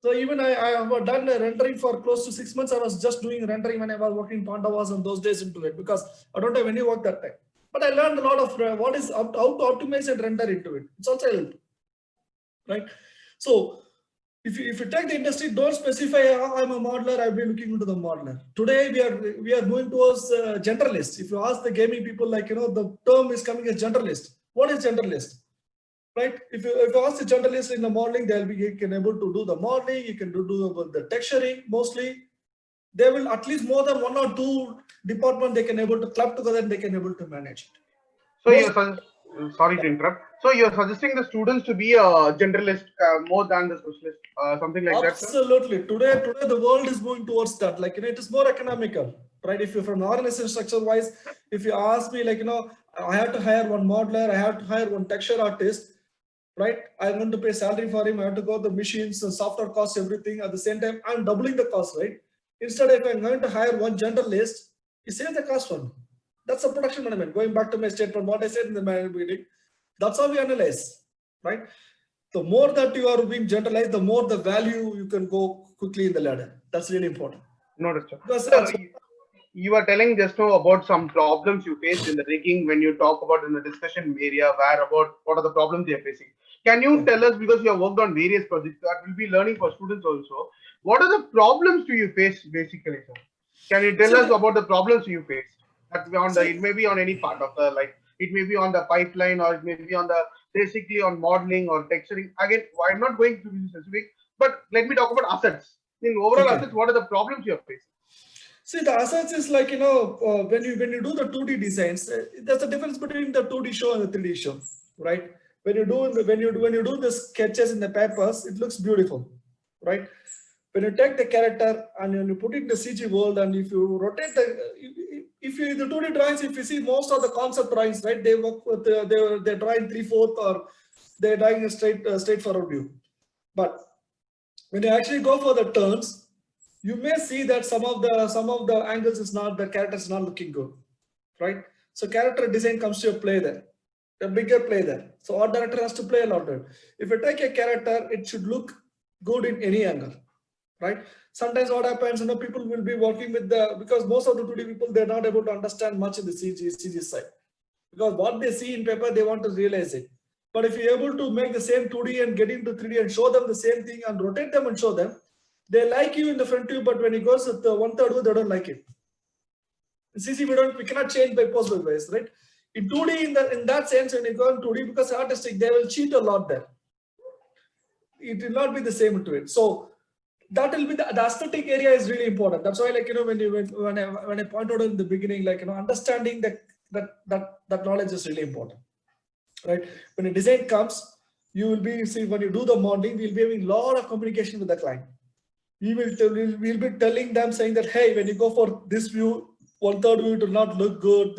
So even I have done rendering for close to 6 months. I was just doing rendering when I was working in Pandavas and those days into it, because I don't have any work that time. But I learned a lot of how to optimize and render into it. It's also helped, right? So if you take the industry, don't specify, I'm a modeler, I'll be looking into the modeler. Today we are moving towards generalist. If you ask the gaming people, like, the term is coming as generalist. What is generalist? Right? If you ask the generalist in the modeling, they'll be able to do the modeling, you can do the texturing mostly. They will at least more than 1 or 2 departments they can able to club together and they can able to manage it. So sorry to interrupt. So you're suggesting the students to be a generalist more than the specialist, something like that, sir? Absolutely. Today the world is moving towards that. Like, it is more economical, right? If you're from the organization structure wise, if you ask me, like, I have to hire one modeler, I have to hire one texture artist, right? I'm going to pay salary for him. I have to go the machines, the software costs, everything. At the same time, I'm doubling the cost, right? Instead, if I'm going to hire one generalist, you save the cost for me. That's a production management. Going back to my statement, what I said in the meeting, that's how we analyze, right? The more that you are being generalized, the more the value you can go quickly in the ladder. That's really important. Noted, sir. You are telling just now about some problems you faced in the rigging when you talk about in the discussion area, where about what are the problems they are facing. Can you tell us, because you have worked on various projects that will be learning for students also, what are the problems do you face basically, sir? Can you tell us about the problems you faced? That it may be on any part of the, like, it may be on the pipeline, or it may be on the basically on modeling or texturing. Again, I'm not going to be specific, but let me talk about assets. In overall assets, what are the problems you are facing? See, the assets is like, when you do the 2D designs, there's a difference between the 2D show and the 3D show, right? When you do the sketches in the papers, it looks beautiful, right? When you take the character and when you put it in the CG world, and if you rotate the 2D drawings, if you see most of the concept drawings, right, they work with they're drawing 3/4 or they're drawing a straightforward view. But when you actually go for the turns, you may see that some of the angles is not, the character is not looking good, right? So character design comes to a play there, a bigger play there. So art director has to play a lot of it. If you take a character, it should look good in any angle, right? Sometimes what happens, people will be working with because most of the 2D people, they're not able to understand much in the CG side, because what they see in paper, they want to realize it. But if you're able to make the same 2D and get into 3D and show them the same thing and rotate them and show them, they like you in the front view, but when it goes with the 1/3 view, they don't like it. In CG, we cannot change by post by bias, right? In 2D, in that sense, when you go in 2D, because artistic, they will cheat a lot there. It will not be the same to it. So that will be the aesthetic area is really important. That's why, when I point out in the beginning, understanding that knowledge is really important, right? When a design comes, you will be, see, when you do the modeling, we'll be having a lot of communication with the client. We'll be telling them, saying that, hey, when you go for this view, 1/3 view, it will not look good.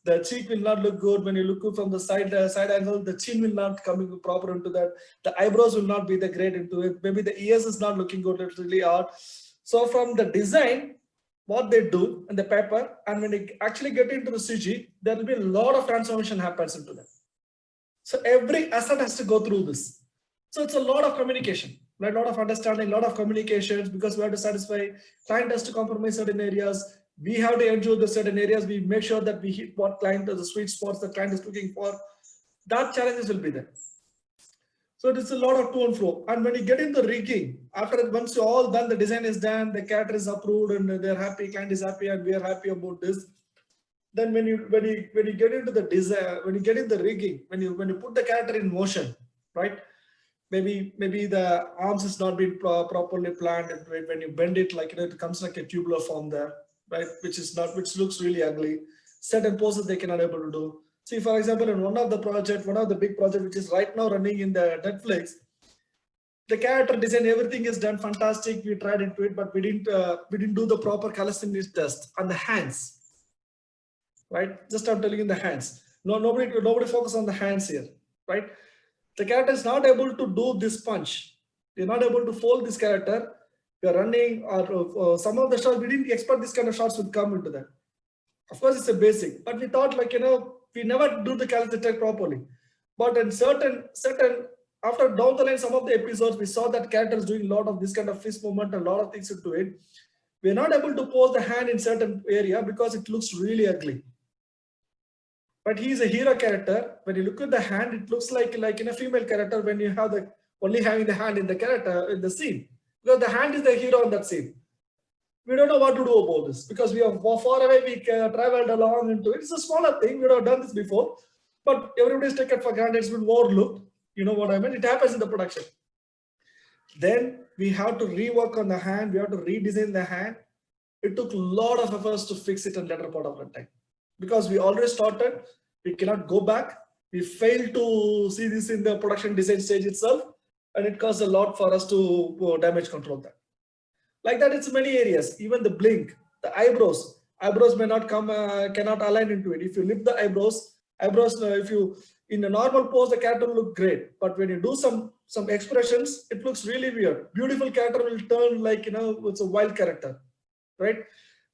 The cheek will not look good. When you look from the side angle, the chin will not come proper into that. The eyebrows will not be the great into it. Maybe the ears is not looking good. It's really hard. So from the design, what they do in the paper, and when they actually get into the CG, there will be a lot of transformation happens into that. So every asset has to go through this. So it's a lot of communication, right? A lot of understanding, a lot of communications, because we have to satisfy, client has to compromise certain areas. We have to ensure the certain areas. We make sure that we hit what client, the sweet spots the client is looking for. That challenges will be there. So it is a lot of to and fro. And when you get into rigging, once you're all done, the design is done, the character is approved, and they're happy, client is happy, and we are happy about this. Then when you get into the design, when you get in the rigging, when you put the character in motion, right? Maybe the arms is not being properly planned, and when you bend it, it comes like a tubular form there, right? Which looks really ugly. Certain poses they cannot able to do. See, for example, in one of the big project which is right now running in the Netflix, the character design, everything is done fantastic. We tried into it, but we didn't do the proper calisthenics test on the hands, right? Just I'm telling you, the hands. Nobody focus on the hands here, right? The character is not able to do this punch. They're not able to fold this character. They're running, or some of the shots, we didn't expect this kind of shots would come into that. Of course, it's a basic, but we thought we never do the calisthenics properly. But in certain, after down the line, some of the episodes, we saw that characters doing a lot of this kind of fist movement, a lot of things into it. We're not able to pose the hand in certain area because it looks really ugly. But he's a hero character. When you look at the hand, it looks like in a female character when you have only having the hand in the character in the scene. Because the hand is the hero in that scene. We don't know what to do about this because we are far away. We traveled along into it. It's a smaller thing. We would have done this before, but everybody's taken for granted. It's been overlooked. You know what I mean? It happens in the production. Then we have to rework on the hand. We have to redesign the hand. It took a lot of efforts to fix it in later part of the time. Because we already started, we cannot go back. We failed to see this in the production design stage itself, and it costs a lot for us to damage control that. Like that, it's many areas. Even the blink, the eyebrows may not cannot align into it. If you lift the eyebrows, if you in a normal pose, the character will look great, but when you do some expressions, it looks really weird. Beautiful character will turn it's a wild character, right?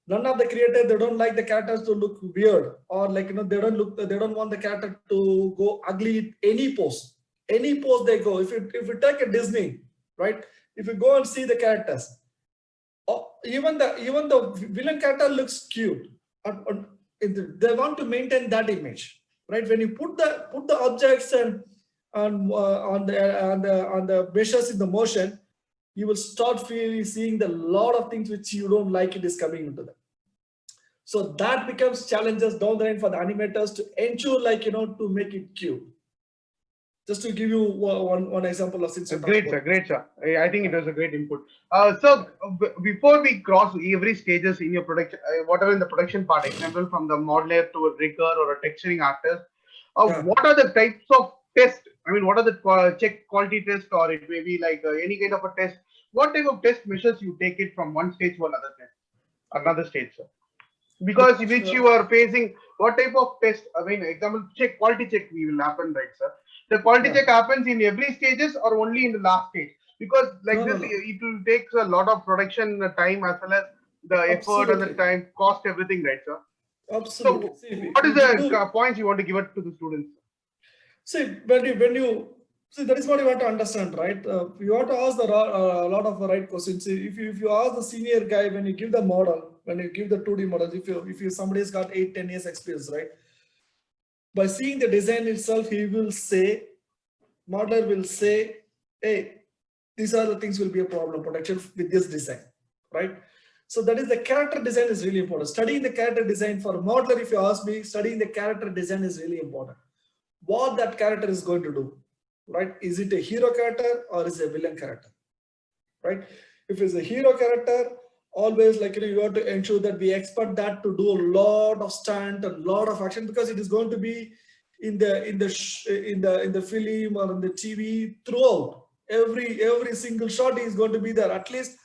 None of the creators, they don't like the characters to look weird, or they don't want the character to go ugly. Any pose they go. If you take a Disney, right? If you go and see the characters, even the villain character looks cute. They want to maintain that image, right? When you put the objects and on the measures in the motion, you will start seeing the lot of things which you don't like it is coming into them. So that becomes challenges down the line for the animators to ensure to make it cute. Just to give you one example of since great sir. I think it was a great input. So before we cross every stages in your production, whatever in the production part, example from the modeler to a rigger or a texturing artist, what are the types of tests? I mean, what are the check quality test, or it may be like any kind of a test? What type of test measures you take it from one stage to another stage, sir? Because which you are facing, what type of test? I mean, example quality check will happen, right, sir? The quality check happens in every stages or only in the last stage? because like No, this, no, no. it will take a lot of production time as well as the effort and the Absolutely. time, cost, everything, right, sir? Absolutely. So, See, what is we the do. points you want to give it to the students? See, when you see, that is what you want to understand, right? You want to ask a lot of the right questions. See, if you ask the senior guy, when you give the model, when you give the 2D model, if you somebody's got 8-10 years experience, right? By seeing the design itself, he will say, modeler will say, hey, these are the things will be a problem protection with this design, right? So that is the character design is really important. Studying the character design for a modeler, if you ask me, studying the character design is really important. What that character is going to do, right? Is it a hero character or is it a villain character, right? If it's a hero character, always you have to ensure that we expect that to do a lot of stunt and lot of action, because it is going to be in the film or in the TV throughout. Every single shot is going to be there. At least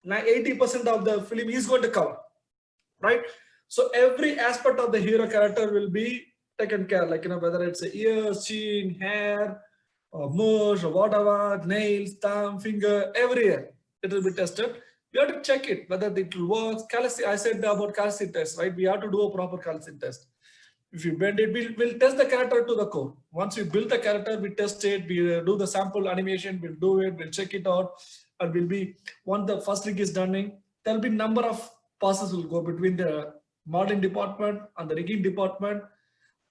80% of the film is going to cover, right? So every aspect of the hero character will be taken care, whether it's a ears, chin, hair, or mush, or whatever, nails, thumb, finger, everywhere it will be tested. We have to check it whether it will work. Calcium, I said about calcium test, right? We have to do a proper calcium test. If you bend it, we'll test the character to the core. Once we build the character, we test it, we do the sample animation, we'll do it, we'll check it out, and once the first rig is done, there'll be number of passes will go between the modeling department and the rigging department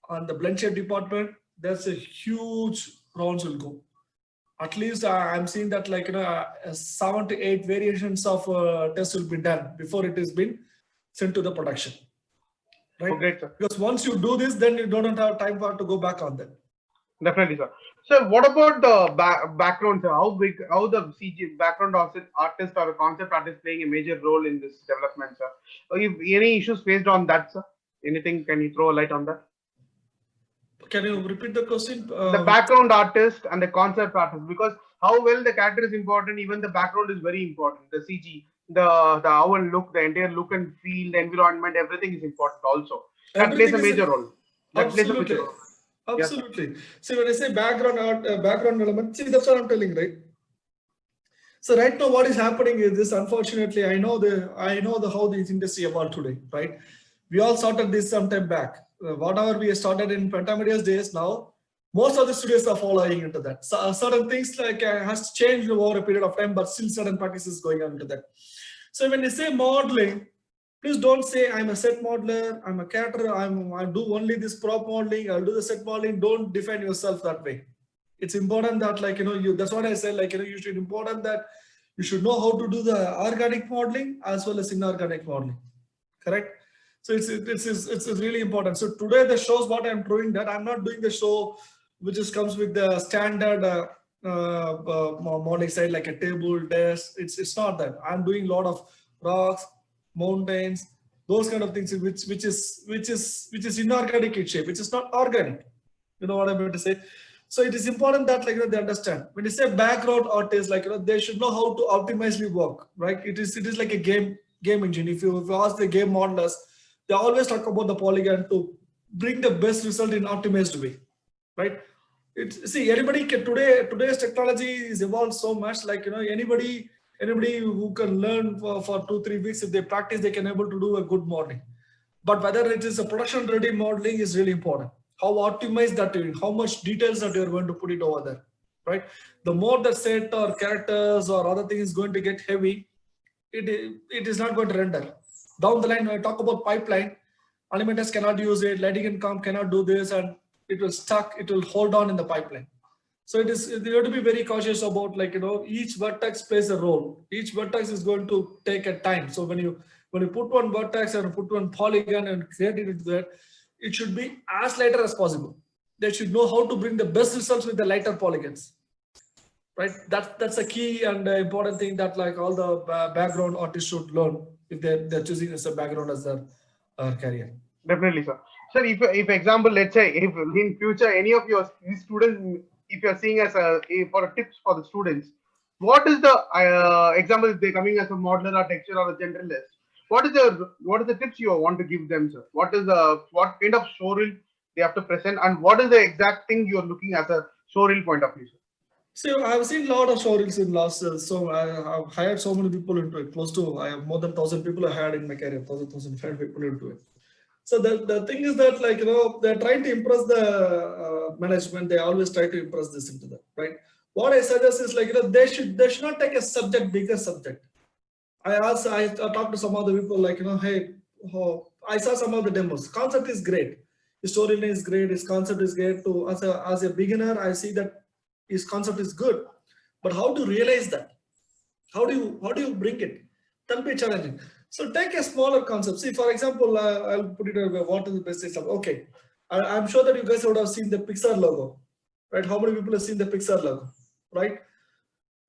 and the blend shape department. There's a huge rounds will go. At least I'm seeing that 7 to 8 variations of tests will be done before it has been sent to the production. Right? Oh, great, sir. Because once you do this, then you don't have time to go back on that. Definitely, sir. So, what about the background, sir? How the CG background artist or a concept artist playing a major role in this development, sir? If any issues faced on that, sir? Anything? Can you throw a light on that? Can you repeat the question? The background artist and the concept artist, because how well the character is important, even the background is very important. The CG, the our look, the entire look and feel, the environment, everything is important also. That plays a major role. That plays a major role. Absolutely. See, when I say background element, see, that's what I'm telling, right? So right now, what is happening is this. Unfortunately, I know how this industry evolved today, right? We all started this some time back. Whatever we started in Pentamedia's days, now most of the studios are following into that. So, certain things has changed over a period of time, but still certain practices going on into that. So when you say modeling, please don't say I'm a set modeler, I'm a character, I do only this prop modeling, I'll do the set modeling. Don't define yourself that way. It's important that that's what I said, you should important that you should know how to do the organic modeling as well as inorganic modeling. Correct? So it's really important. So today the shows what I'm doing, that I'm not doing the show which just comes with the standard modeling side like a table, desk. It's not that. I'm doing a lot of rocks, mountains, those kind of things which is inorganic in shape, which is not organic. You know what I'm going to say? So it is important that they understand. When you say background artists, they should know how to optimally work, right? It is like a game engine. If you ask the game modelers, they always talk about the polygon to bring the best result in optimized way, right? See, anybody can today's technology is evolved so much. Anybody who can learn for 2-3 weeks, if they practice, they can able to do a good modeling. But whether it is a production ready modeling is really important. How optimize that doing, how much details that you're going to put it over there, right? The more the set or characters or other things is going to get heavy, it is not going to render. Down the line, when I talk about pipeline, animators cannot use it, lighting and comp cannot do this, and it will stuck, it will hold on in the pipeline. So you have to be very cautious about each vertex plays a role. Each vertex is going to take a time. So when you put one vertex and put one polygon and create it into that, it should be as lighter as possible. They should know how to bring the best results with the lighter polygons. Right? That's a key and important thing that all the background artists should learn if they're choosing as a background as their career. Definitely, sir. Sir, if example, let's say if in future any of your students, if you're seeing as for tips for the students, what is the example if they're coming as a modeler or texture or a generalist? What is the tips you want to give them, sir? What kind of showreel they have to present, and what is the exact thing you're looking as a showreel point of view, sir? So I have seen a lot of stories in last. So I have hired so many people into it. Close to I have more than 1,000 people I hired in my career. 1,500 people into it. So the thing is that they're trying to impress the management. They always try to impress this into that, right? What I suggest is they should not take a bigger subject. I talked to some other people hey, I saw some of the demos. Concept is great. His storyline is great. His concept is great. To as a beginner, I see that his concept is good, but how to realize that? How do you bring it? That'll be challenging. So take a smaller concept. See, for example, I'll put it away. What is the best example? Okay, I'm sure that you guys would have seen the Pixar logo, right? How many people have seen the Pixar logo, right?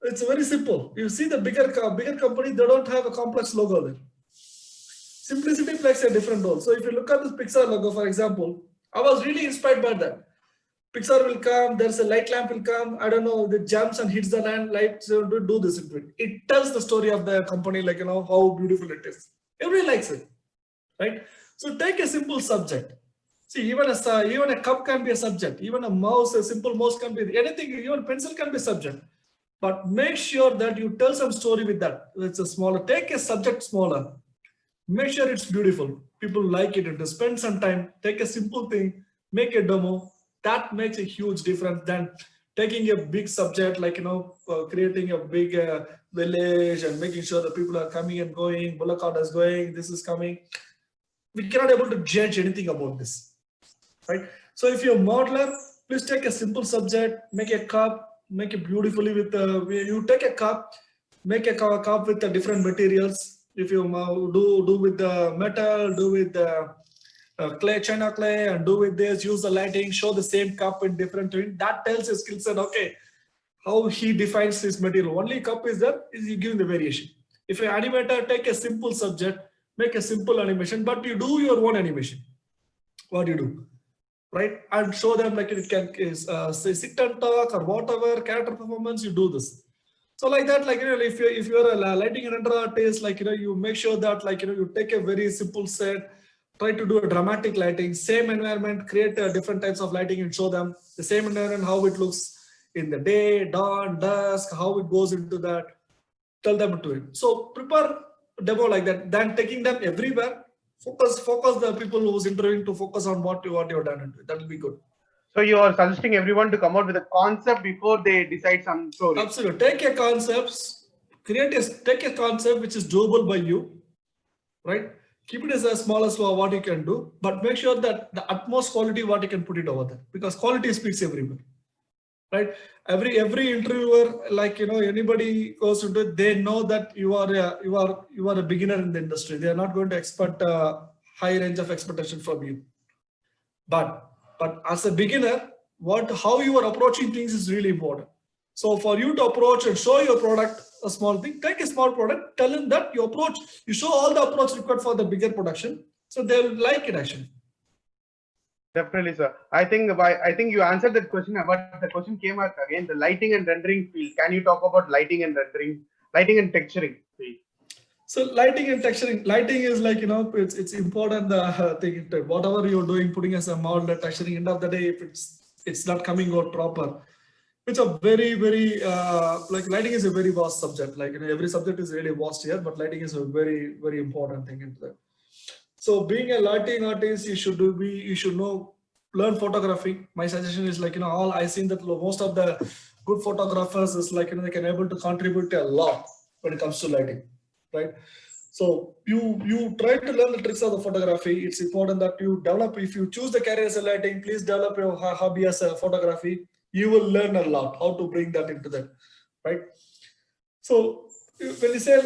It's very simple. You see the bigger company, they don't have a complex logo there. Simplicity plays a different role. So if you look at this Pixar logo, for example, I was really inspired by that. Pixar will come, there's a light lamp will come, I don't know, it jumps and hits the land, lights do this into it. It tells the story of the company, how beautiful it is. Everybody likes it, right? So take a simple subject. See, even a cup can be a subject, even a mouse, a simple mouse can be anything, even pencil can be a subject. But make sure that you tell some story with that. It's a smaller, take a subject smaller. Make sure it's beautiful. People like it. To spend some time, take a simple thing, make a demo. That makes a huge difference than taking a big subject creating a big village and making sure that people are coming and going. Bullock cart is going. This is coming. We cannot able to judge anything about this, right? So if you're a modeler, please take a simple subject, make a cup, make it beautifully with you take a cup, make a cup with the different materials. If you do with the metal, do with the clay, china clay, and do with this, use the lighting, show the same cup in different things. That tells his skill set, okay, how he defines his material. Only cup is there, is he giving the variation. If you're an animator, take a simple subject, make a simple animation, but you do your own animation. What do you do? Right? And show them it can say sit and talk or whatever, character performance, you do this. So like that, if you're a lighting and render artist, you make sure that you take a very simple set, try to do a dramatic lighting, same environment, create different types of lighting and show them the same environment, how it looks in the day, dawn, dusk, how it goes into that, tell them to it. So prepare a demo like that, then taking them everywhere. Focus the people who's interviewing to focus on what you've done into it. That will be good. So you are suggesting everyone to come out with a concept before they decide some story. Absolutely. Take a concept, take a concept which is doable by you, right? Keep it as small as what you can do, but make sure that the utmost quality what you can put it over there, because quality speaks everywhere, right? Every interviewer, anybody goes into it, they know that you are a beginner in the industry. They are not going to expect a high range of expectation from you. But as a beginner, how you are approaching things is really important. So for you to approach and show your product, a small thing, take a small product, tell them that you show all the approach required for the bigger production. So they'll like it actually. Definitely, sir. I think you answered that question, but the question came out again, the lighting and rendering field. Can you talk about lighting and texturing field? So lighting and texturing, lighting is it's important thing. Whatever you're doing, putting as a model, the texturing, end of the day, if it's not coming out proper, it's a very lighting is a very vast subject. Every subject is really vast here, but lighting is a very important thing into that. So being a lighting artist, you should learn photography. My suggestion is all I seen that most of the good photographers is they can able to contribute a lot when it comes to lighting, right? So you try to learn the tricks of the photography. It's important that you develop. If you choose the career as a lighting, please develop your hobby as a photography. You will learn a lot how to bring that into that, right? So when you say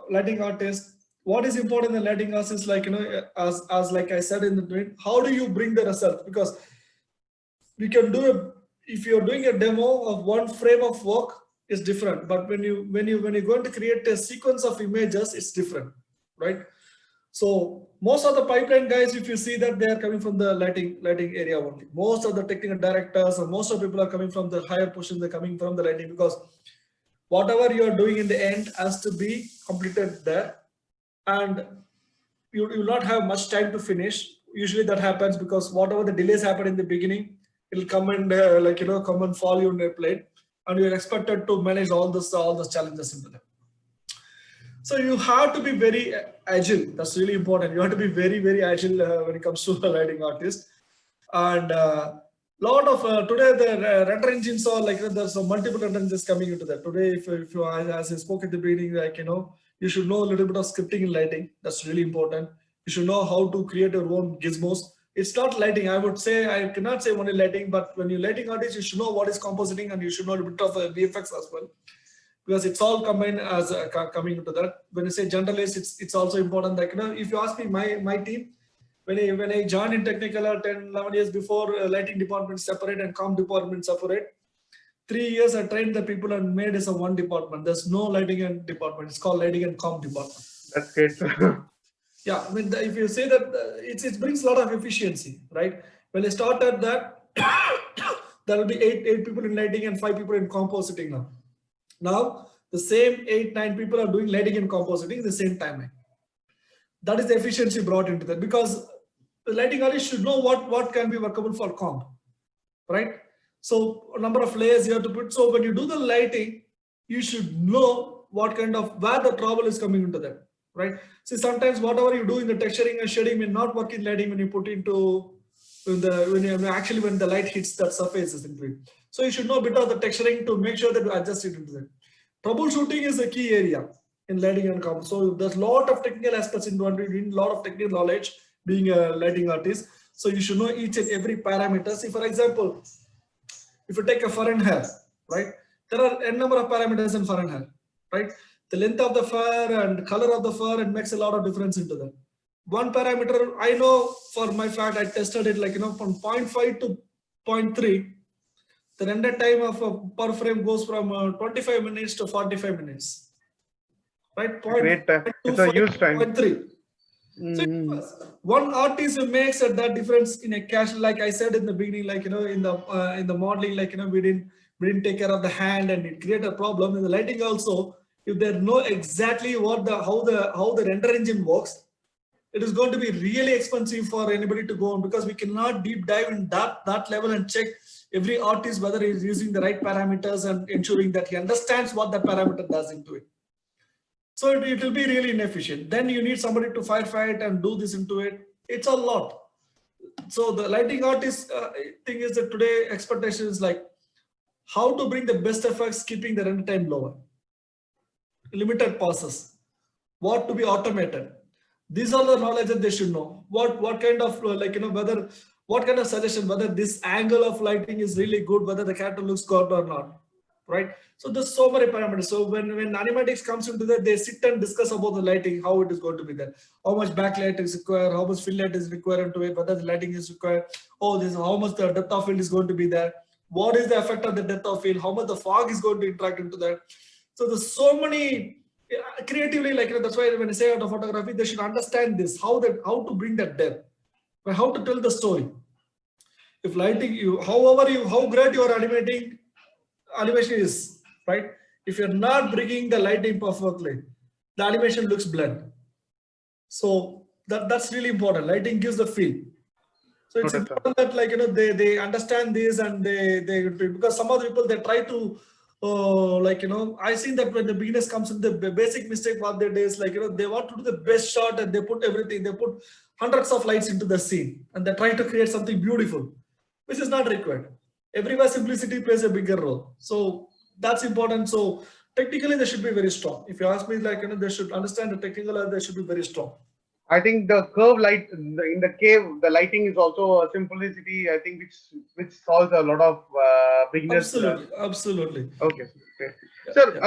lighting artist, what is important in lighting us is as like I said in the beginning, how do you bring the result? Because we can do if you're doing a demo of one frame of work, is different, but when you're going to create a sequence of images, it's different, right? So most of the pipeline guys, if you see that, they are coming from the lighting area only. Most of the technical directors or most of people are coming from the higher position. They're coming from the lighting, because whatever you are doing in the end has to be completed there, and you will not have much time to finish. Usually that happens because whatever the delays happen in the beginning, It'll come and come and fall you on a plate, and you're expected to manage all those challenges into them. So you have to be very agile. That's really important. You have to be very, very agile when it comes to a lighting artist. And lot of today the render engines are like, there's multiple render engines coming into that. Today, if you as I spoke at the beginning, you should know a little bit of scripting in lighting. That's really important. You should know how to create your own gizmos. It's not lighting. I would say, I cannot say only lighting, but when you're lighting artist, you should know what is compositing, and you should know a bit of VFX as well, because it's all combined as coming into that. When you say generalist, it's also important. Like, if you ask me, my team, when I joined in technical 10, 11 years before, lighting department separate and comm department separate. 3 years I trained the people and made as a one department. There's no lighting and department. It's called lighting and comm department. That's great. Yeah, I mean, if you say that, it brings a lot of efficiency, right? When I started that, there will be eight people in lighting and 5 people in compositing now. Now, the same 8-9 people are doing lighting and compositing the same timeline. That is the efficiency brought into that, because the lighting artist should know what can be workable for comp, right? So a number of layers you have to put. So when you do the lighting, you should know what kind of, where the trouble is coming into that, right? See, sometimes whatever you do in the texturing and shading may not work in lighting when you put into when the light hits that surfaces into it. So you should know a bit of the texturing to make sure that you adjust it into that. Troubleshooting is a key area in lighting and comp. So there's a lot of technical aspects involved. You need a lot of technical knowledge being a lighting artist. So you should know each and every parameter. See, for example, if you take a fur and hair, right? There are n number of parameters in fur and hair, right? The length of the fur and color of the fur, and makes a lot of difference into that. One parameter, I know for my fact, I tested it from 0.5 to 0.3. The render time of a per frame goes from 25 minutes to 45 minutes. Right? Great. It's a huge time. 0.3. So one artist who makes that difference in a cache, like I said in the beginning, in the modeling, we didn't take care of the hand, and it created a problem in the lighting also. If they know exactly how the render engine works, it is going to be really expensive for anybody to go on, because we cannot deep dive in that level and check every artist whether he is using the right parameters and ensuring that he understands what that parameter does into it. So it will be really inefficient. Then you need somebody to firefight and do this into it. It's a lot. So the lighting artist thing is that today expectation is like how to bring the best effects, keeping the render time lower. Limited passes. What to be automated. These are the knowledge that they should know. What kind of what kind of suggestion, whether this angle of lighting is really good, whether the character looks good or not, right? So there's so many parameters. So when animatics comes into that, they sit and discuss about the lighting, how it is going to be there, how much backlight is required, how much fill light is required into it, whether the lighting is required. Oh, this how much the depth of field is going to be there. What is the effect of the depth of field? How much the fog is going to interact into that. So there's so many creatively, that's why when I say auto photography, they should understand this, how to bring that depth, how to tell the story. If lighting, how great your animation is, right? If you're not bringing the lighting perfectly, the animation looks bland. So that's really important. Lighting gives the feel. So it's important that they understand this, and they because some other people, they try to I seen that when the beginners comes in, the basic mistake what they do is they want to do the best shot, and they put everything, they put hundreds of lights into the scene, and they try to create something beautiful, which is not required. Everywhere simplicity plays a bigger role. So that's important. So technically they should be very strong. If you ask me, they should understand the technical, they should be very strong. I think the curve light in the cave, the lighting is also a simplicity, I think, which solves a lot of beginners. Absolutely. Okay, great. Sir,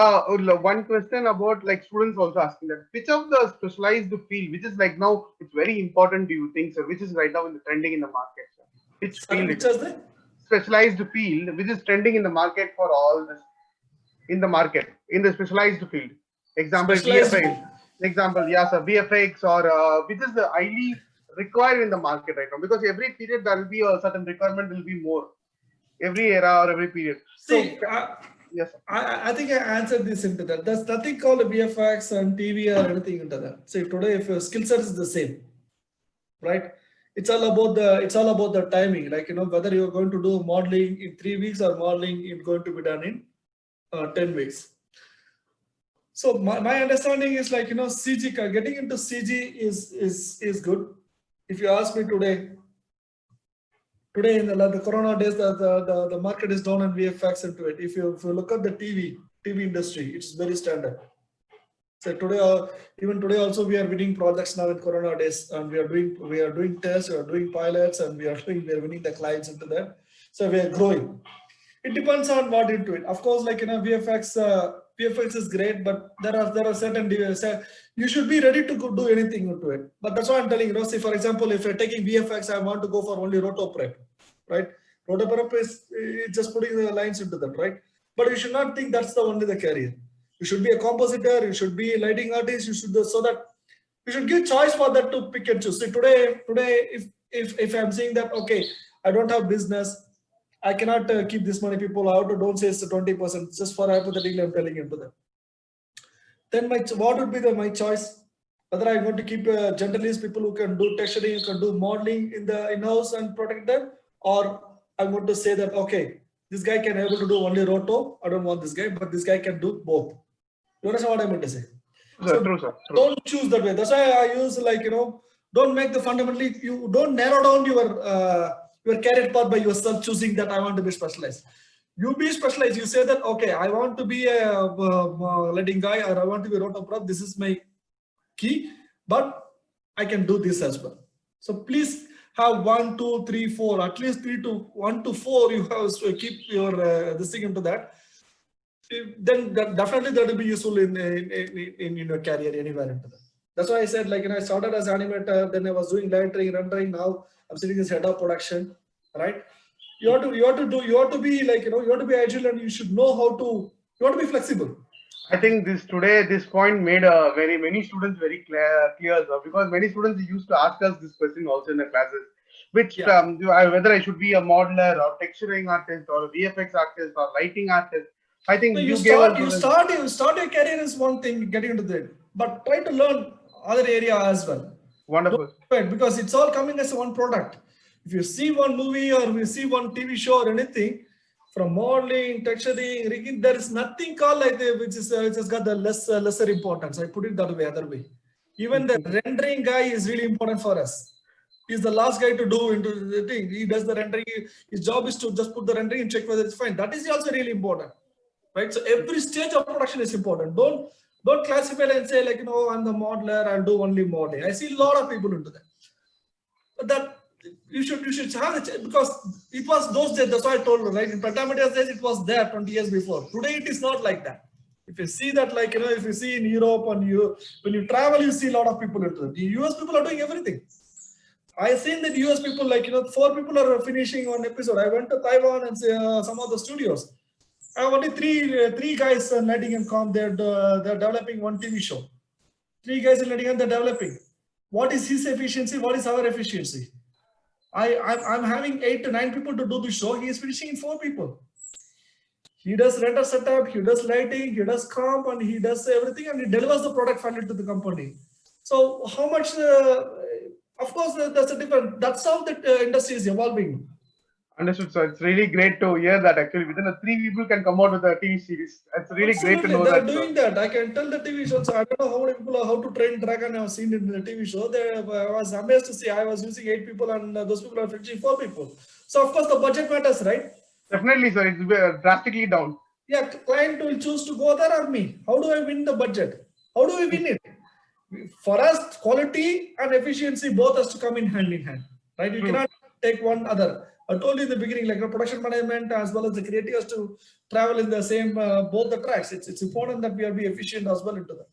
one question about students also asking that which of the specialized field, which is now it's very important, do you think, sir, which is right now in the trending in the market, sir? Which field? Which is the specialized field which is trending in the market for all this in the specialized field? Example, VFX. Example, yeah, sir, VFX, or which is the highly required in the market right now, because every period there will be a certain requirement, will be more every era or every period. See, yes, I think I answered this into that. There's nothing called a VFX and TV or anything into that. See, today if your skill set is the same, right? it's all about the timing. Like, whether you're going to do modeling in 3 weeks or modeling is going to be done in 10 weeks. So my understanding is like, CG, getting into CG is good. If you ask me today in the Corona days, the market is down and VFX into it. If you look at the TV industry, it's very standard. So today, even today also, we are winning projects now in Corona days, and we are doing tests, we are doing pilots, and we are winning the clients into that. So we are growing. It depends on what into it. Of course, like, VFX is great, but there are certain you should be ready to do anything into it. But that's what I'm telling you. See, for example, if you're taking VFX, I want to go for only roto prep, right? Roto prep is just putting the lines into that, right? But you should not think that's the only the career. You should be a compositor. You should be a lighting artist. You should so that you should give choice for that to pick and choose. See, today, if I'm saying that, okay, I don't have business, I cannot keep this many people out. Don't say it's 20%. Just for hypothetically, I'm telling him to them. Then what would be my choice? Whether I want to keep generalist people who can do texturing, who can do modeling in the in-house and protect them, or I want to say that, okay, this guy can able to do only roto. I don't want this guy, but this guy can do both. You understand what I meant to say? True, sir. True. Don't choose that way. That's why I use, like, don't make the fundamentally, you don't narrow down your career path by yourself choosing that I want to be specialized. You be specialized. You say that, okay, I want to be a lighting guy, or I want to be roto prop. This is my key, but I can do this as well. So please have 1, 2, 3, 4, at least 1 to 4. You have to keep your this thing into that. Then definitely that will be useful in your career anywhere into that. That's why I said, like, I started as animator, then I was doing lighting, rendering. Now I'm sitting as head of production, right? You have to be like, you have to be agile, and you should know you have to be flexible. I think this point made many students very clear, sir, because many students used to ask us this question also in the classes, which whether I should be a modeler or texturing artist or a VFX artist or lighting artist. I think so you start your career is one thing, getting into that, but try to learn other area as well. Wonderful. Because it's all coming as one product. If you see one movie or you see one TV show or anything, from modeling, texturing, rigging, there is nothing called like that which has got the lesser importance. I put it that way, other way. Even the rendering guy is really important for us. He's the last guy to do into the thing. He does the rendering. His job is to just put the rendering and check whether it's fine. That is also really important, right? So every stage of production is important. Don't classify and say, like, I'm the modeler, I'll do only modeling. I see a lot of people into that. But that you should have it, because it was those days. That's why I told you, right? In Pentameter's days, it was there 20 years before. Today, it is not like that. If you see that, like, if you see in Europe and when you travel, you see a lot of people into it. The US people are doing everything. I seen that US people, like, 4 people are finishing one episode. I went to Taiwan and some of the studios. I have only three guys in lighting and comm. They're developing one TV show. 3 guys in lighting and they're developing. What is his efficiency? What is our efficiency? I'm having 8 to 9 people to do the show. He is finishing in 4 people. He does render setup, he does lighting, he does comp, and he does everything, and he delivers the product finally to the company. So how much? Of course, that's a different. That's how the industry is evolving. Understood, sir. It's really great to hear that actually within 3 people can come out with a TV series. It's really great to know they're that. They're doing that. I can tell the TV shows. I don't know how many people how to train Dragon. I've seen it in the TV show. I was amazed to see. I was using 8 people, and those people are finishing 4 people. So of course the budget matters, right? Definitely, sir. It's drastically down. Yeah, client will choose to go there or me. How do I win the budget? How do I win it? For us, quality and efficiency both has to come in hand, right? You cannot take one other. I told you in the beginning, like, production management as well as the creative has to travel in the same both the tracks. It's important that we are be efficient as well into that.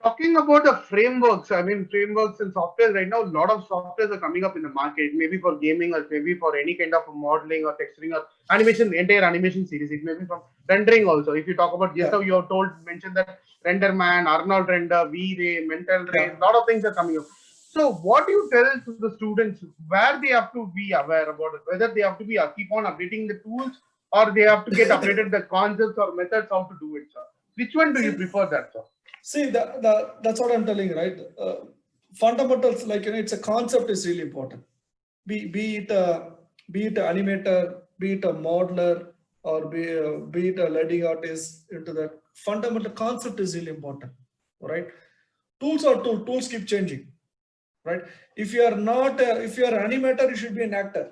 Talking about the frameworks, I mean, frameworks and software right now, a lot of softwares are coming up in the market, maybe for gaming or maybe for any kind of modeling or texturing or animation, entire animation series. It may be from rendering also. If you talk about just how you have mentioned that RenderMan, Arnold Render, V-Ray, Mental Ray, a lot of things are coming up. So what do you tell to the students where they have to be aware about it? Whether they have to be keep on updating the tools or they have to get updated the concepts or methods how to do it, sir? Which one do you prefer that, sir? See, that's what I'm telling you, right? Fundamentals, like, it's a concept is really important. be it an animator, be it a modeler, or be it a leading artist into that. Fundamental concept is really important, right? Tools are tools keep changing, right? If you are not, if you are an animator, you should be an actor,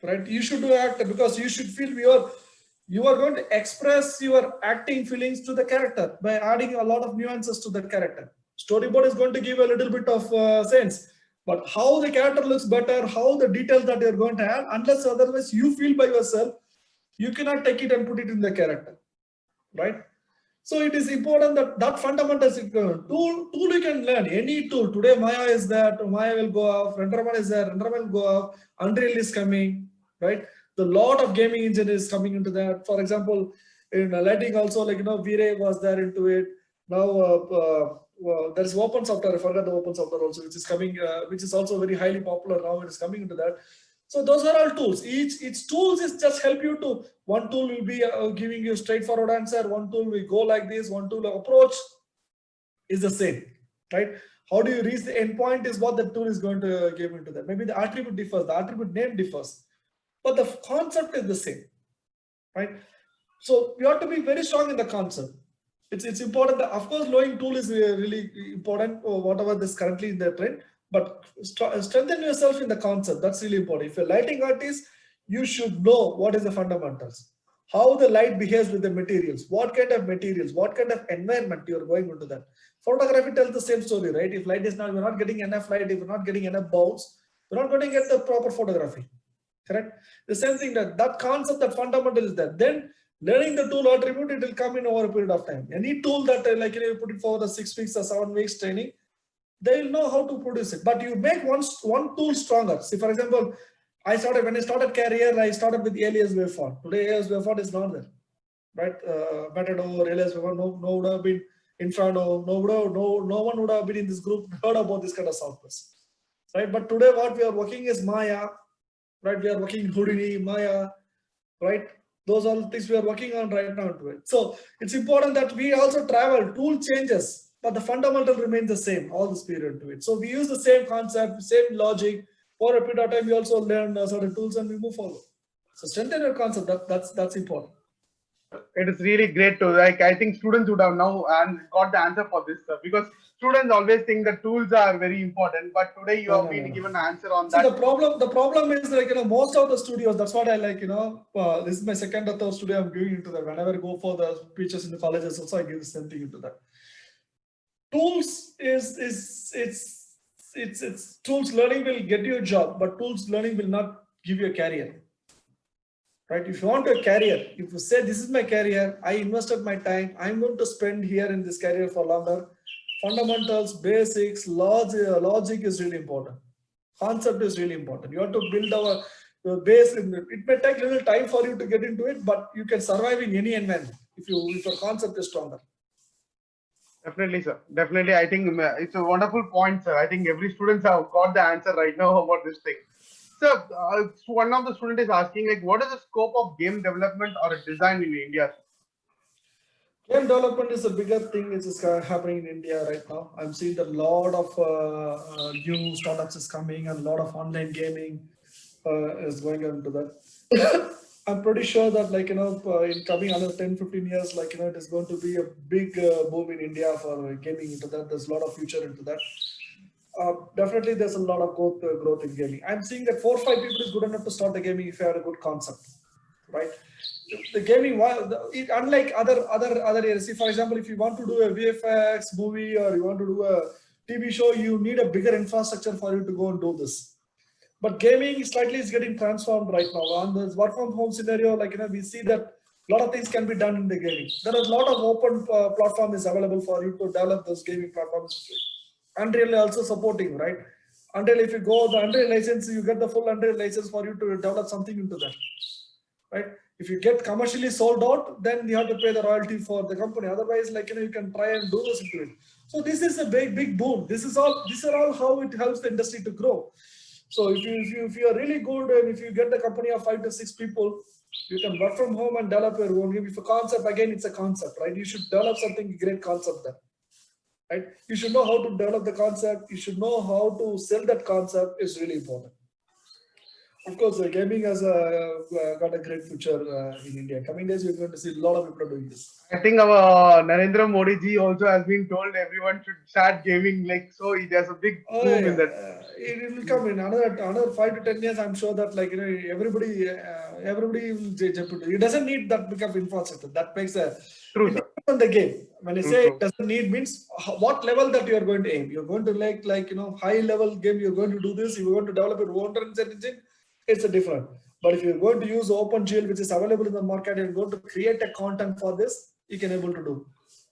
right? You should do actor because you should feel you are going to express your acting feelings to the character by adding a lot of nuances to the character. Storyboard is going to give a little bit of sense, but how the character looks better, how the details that you're going to add, unless otherwise you feel by yourself, you cannot take it and put it in the character, right? So it is important that that fundamentals tool you can learn any tool. Today Maya is there, Maya will go off, RenderMan is there, RenderMan will go off, Unreal is coming, right? The lot of gaming engine is coming into that. For example, in lighting also, like V-Ray was there into it. Now there's open software. I forgot the open software also, which is coming, which is also very highly popular now. It is coming into that. So those are all tools. Each tools is just help you to, one tool will be giving you straightforward answer. One tool will go like this. One tool approach is the same, right? How do you reach the endpoint is what the tool is going to give into that. Maybe the attribute differs, the attribute name differs, but the concept is the same, right? So you have to be very strong in the concept. It's important that, of course, knowing tool is really important, or whatever this currently in the trend, but strengthen yourself in the concept. That's really important. If you're a lighting artist, you should know what is the fundamentals, how the light behaves with the materials, what kind of materials, what kind of environment you're going into that. Photography tells the same story, right? If light is not, we're not getting enough light, if we're not getting enough bounce, we're not going to get the proper photography, correct? The same thing, that concept, that fundamental is there. Then learning the tool attribute, it will come in over a period of time. Any tool that you put it for the 6 weeks or 7 weeks training, they will know how to produce it. But you make one tool stronger. See, for example, when I started career, I started with Alias Wavefont. Today, Alias Wavefont is not there, right? Matador, Alias Wavefont, no would have been Inferno, no one would have been in this group heard about this kind of softwares, right? But today, what we are working is Maya, right? We are working Houdini, Maya, right? Those are the things we are working on right now to it. So it's important that we also travel, tool changes, but the fundamental remains the same all this period to it. So we use the same concept, same logic. For a period of time, we also learn certain tools and we move forward. So strengthen your concept, that's important. It is really great to, like, I think students would have now and got the answer for this, because students always think that tools are very important, but today you have been given an answer on See, that. the problem is, like, most of the studios, that's what I like, this is my second or third studio I'm giving into that. Whenever I go for the speeches in the colleges also, I give the same thing into that. Tools it's tools learning will get you a job, but tools learning will not give you a career, right? If you want a career, if you say this is my career, I invested my time, I'm going to spend here in this career for longer. Fundamentals, basics, logic is really important. Concept is really important. You have to build our base. It may take a little time for you to get into it, but you can survive in any environment if your concept is stronger. Definitely, sir. Definitely. I think it's a wonderful point, sir. I think every student have got the answer right now about this thing. So one of the students is asking, like, what is the scope of game development or design in India? Game development is a bigger thing which is happening in India right now. I'm seeing that a lot of new startups is coming and a lot of online gaming is going into that. I'm pretty sure that, like, in coming another 10-15 years, like, it is going to be a big boom in India for gaming into that. There's a lot of future into that. Definitely there's a lot of growth in gaming. I'm seeing that 4 or 5 people is good enough to start the gaming if you have a good concept, right? The gaming, unlike other areas, see, for example, if you want to do a VFX movie or you want to do a TV show, you need a bigger infrastructure for you to go and do this. But gaming slightly is getting transformed right now. On this work from home scenario, like, we see that a lot of things can be done in the gaming. There is a lot of open platform is available for you to develop those gaming platforms. Unreal also supporting, right? Unreal, if you go the Unreal license, you get the full Unreal license for you to develop something into that, right? If you get commercially sold out, then you have to pay the royalty for the company. Otherwise, like, you can try and do this into it. So this is a big boom. These are all how it helps the industry to grow. So if you are really good and if you get the company of 5 to 6 people, you can work from home and develop your own game. If a concept, again, it's a concept, right? You should develop something great concept there, right? You should know how to develop the concept. You should know how to sell that concept is really important. Of course, gaming has got a great future in India. Coming days, we're going to see a lot of people doing this. I think our Narendra Modi ji also has been told everyone should start gaming. Like so, there's a big Oh, boom yeah. in that. It will come in another 5 to 10 years. I'm sure that everybody will jump into it. It doesn't need that big of infrastructure. That makes a True, it sir. depends on the game. When I True, say true. it doesn't need means what level that you are going to aim. You're going to high level game. You're going to do this. You're going to develop your own engine. It's a different. But if you're going to use OpenGL, which is available in the market, and you're going to create a content for this, you can able to do.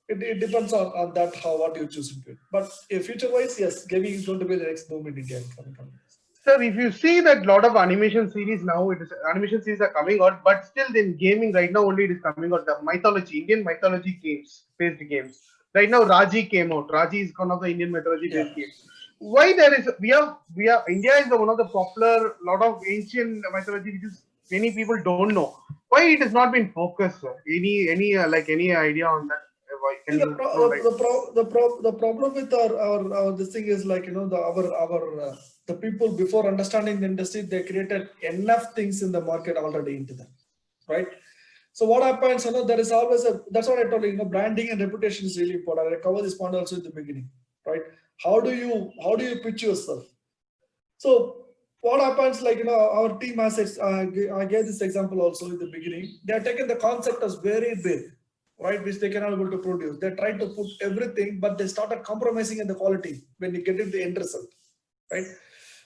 It depends on that what you choose to do. But future wise, yes, gaming is going to be the next boom in India in coming years. Sir, if you see that lot of animation series now, animation series are coming out, but still in gaming right now only it is coming out. The mythology, Indian mythology based games. Right now, Raji came out. Raji is one of the Indian mythology based games. Why there is we have India is one of the popular lot of ancient mythology which is many people don't know. Why it has not been focused, sir? Any idea on that? Why can you throw light? The problem with our this thing is the people before understanding the industry, they created enough things in the market already into them, right? So what happens, there is always that's what I told you, branding and reputation is really important. I covered this point also in the beginning, right? How do you pitch yourself? So what happens, our team has, I gave this example also in the beginning. They are taking the concept as very big, right? Which they cannot able to produce. They try to put everything, but they started compromising in the quality when you get into the end result, right?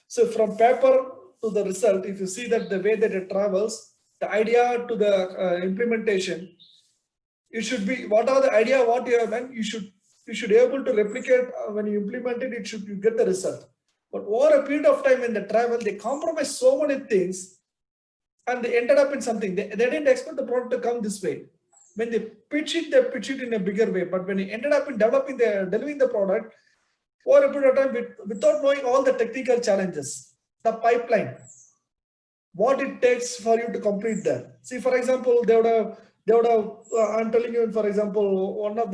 So from paper to the result, if you see that the way that it travels, the idea to the implementation, it should be whatever the idea what you have done, you should be able to replicate when you implement it. You get the result. But over a period of time in the travel, they compromise so many things, and they ended up in something. They didn't expect the product to come this way. When they pitch it in a bigger way. But when they ended up in delivering the product, over a period of time, without knowing all the technical challenges, the pipeline, what it takes for you to complete that. See, for example, they would have. I'm telling you, for example, one of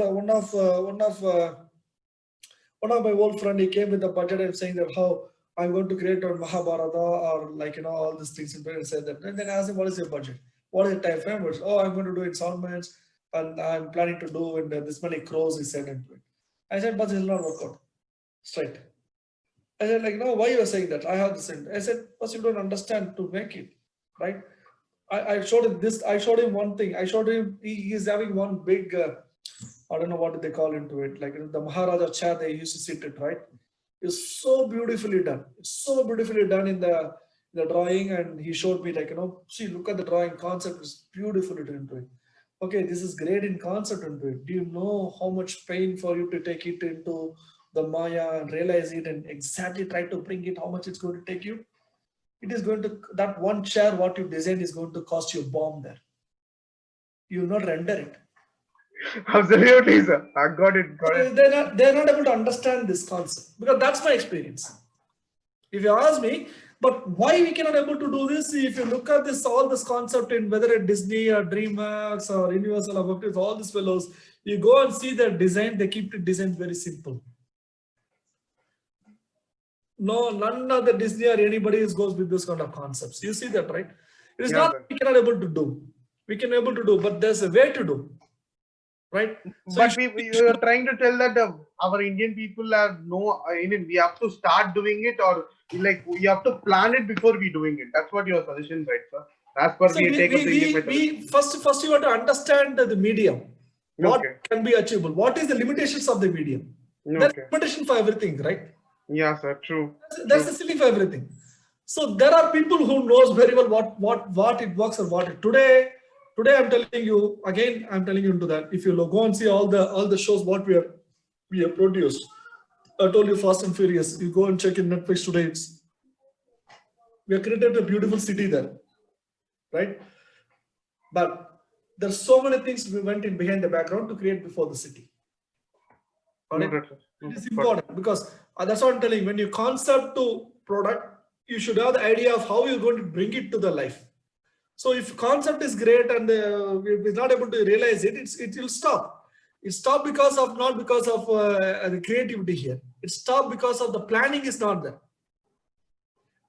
my old friend, he came with a budget and saying that how I'm going to create a Mahabharata or all these things, and said that. And then I asked him, what is your budget? What is the time frame? Oh, I'm going to do installments, and I'm planning to do in this many crores, he said into it. I said, but it will not work out. Straight. I said, why you are saying that? I have this. I said, first you don't understand to make it, right? I showed him this. I showed him one thing. I showed him he is having one big. I don't know what they call into it. The Maharaja chair they used to sit it, right? It's so beautifully done. It's so beautifully done in the drawing, and he showed me see, look at the drawing concept is beautifully done into it. Okay, this is great in concept into it. Do you know how much pain for you to take it into the Maya and realize it and exactly try to bring it? How much it's going to take you? It is going to, that one chair what you designed is going to cost you a bomb there. You will not render it. Absolutely, sir. I got it. They're not able to understand this concept, because that's my experience. If you ask me, but why we cannot able to do this? If you look at all this concept in whether it's Disney or DreamWorks or Universal or all these fellows, you go and see their design, they keep the design very simple. No, none of the Disney or anybody goes with this kind of concepts. You see that, right? It is not that we cannot able to do. We can able to do, but there's a way to do. Right? So but you are trying to tell that our Indian people are we have to start doing it, or we have to plan it before we doing it. That's what your suggestion, right, sir? As per the take of the Indian method. First you have to understand the medium. What can be achievable? What is the limitations of the medium? There's limitation for everything, right? Yeah, sir. True. That's the silly for everything. So there are people who knows very well what it works or what it today I'm telling you again. I'm telling you into that. If you go and see all the shows what we have produced, I told you Fast and Furious. You go and check in Netflix today. We have created a beautiful city there, right? But there's so many things we went in behind the background to create before the city. It is important because that's what I'm telling you. When you concept to product, you should have the idea of how you're going to bring it to the life. So if concept is great and we're not able to realize it, it will stop. It stopped not because of the creativity here. It stopped because of the planning is not there.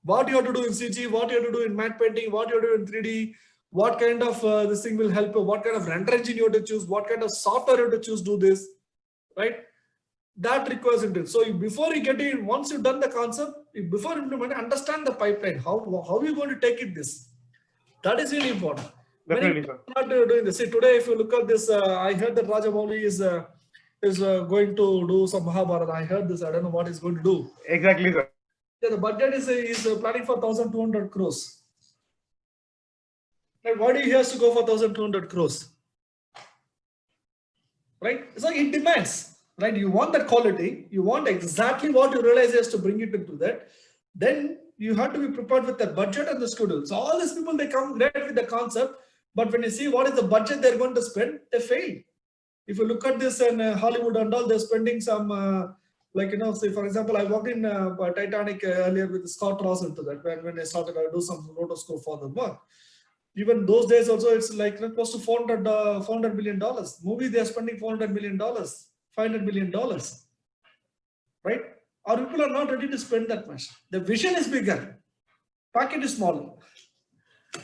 what you have to do in CG, what you have to do in matte painting, what you have to do in 3D, what kind of this thing will help you, what kind of render engine you have to choose, what kind of software you have to choose, do this, right? That requires it. So before you get in, once you've done the concept, before implementing, understand the pipeline. How are you going to take it this? That is really important. Definitely, Many sir. people are not doing this. See, today, if you look at this, I heard that Rajamouli is going to do some Mahabharata. I heard this. I don't know what he's going to do. Exactly, sir. Yeah, the budget is planning for 1,200 crores. Like, why do he has to go for 1,200 crores? Right? So it demands, right? You want that quality, you want exactly what you realize has to bring it into that. Then you have to be prepared with the budget and the schedule. So all these people, they come great with the concept, but when you see what is the budget they're going to spend, they fail. If you look at this in Hollywood and all, they're spending some, like, you know, say, for example, I worked in Titanic earlier with Scott Ross into that, when I started, I do some rotoscope for the work. Even those days also, it's like close to $400 million. Movie, they're spending $400 million, $500 million, right? Our people are not ready to spend that much. The vision is bigger, packet is smaller.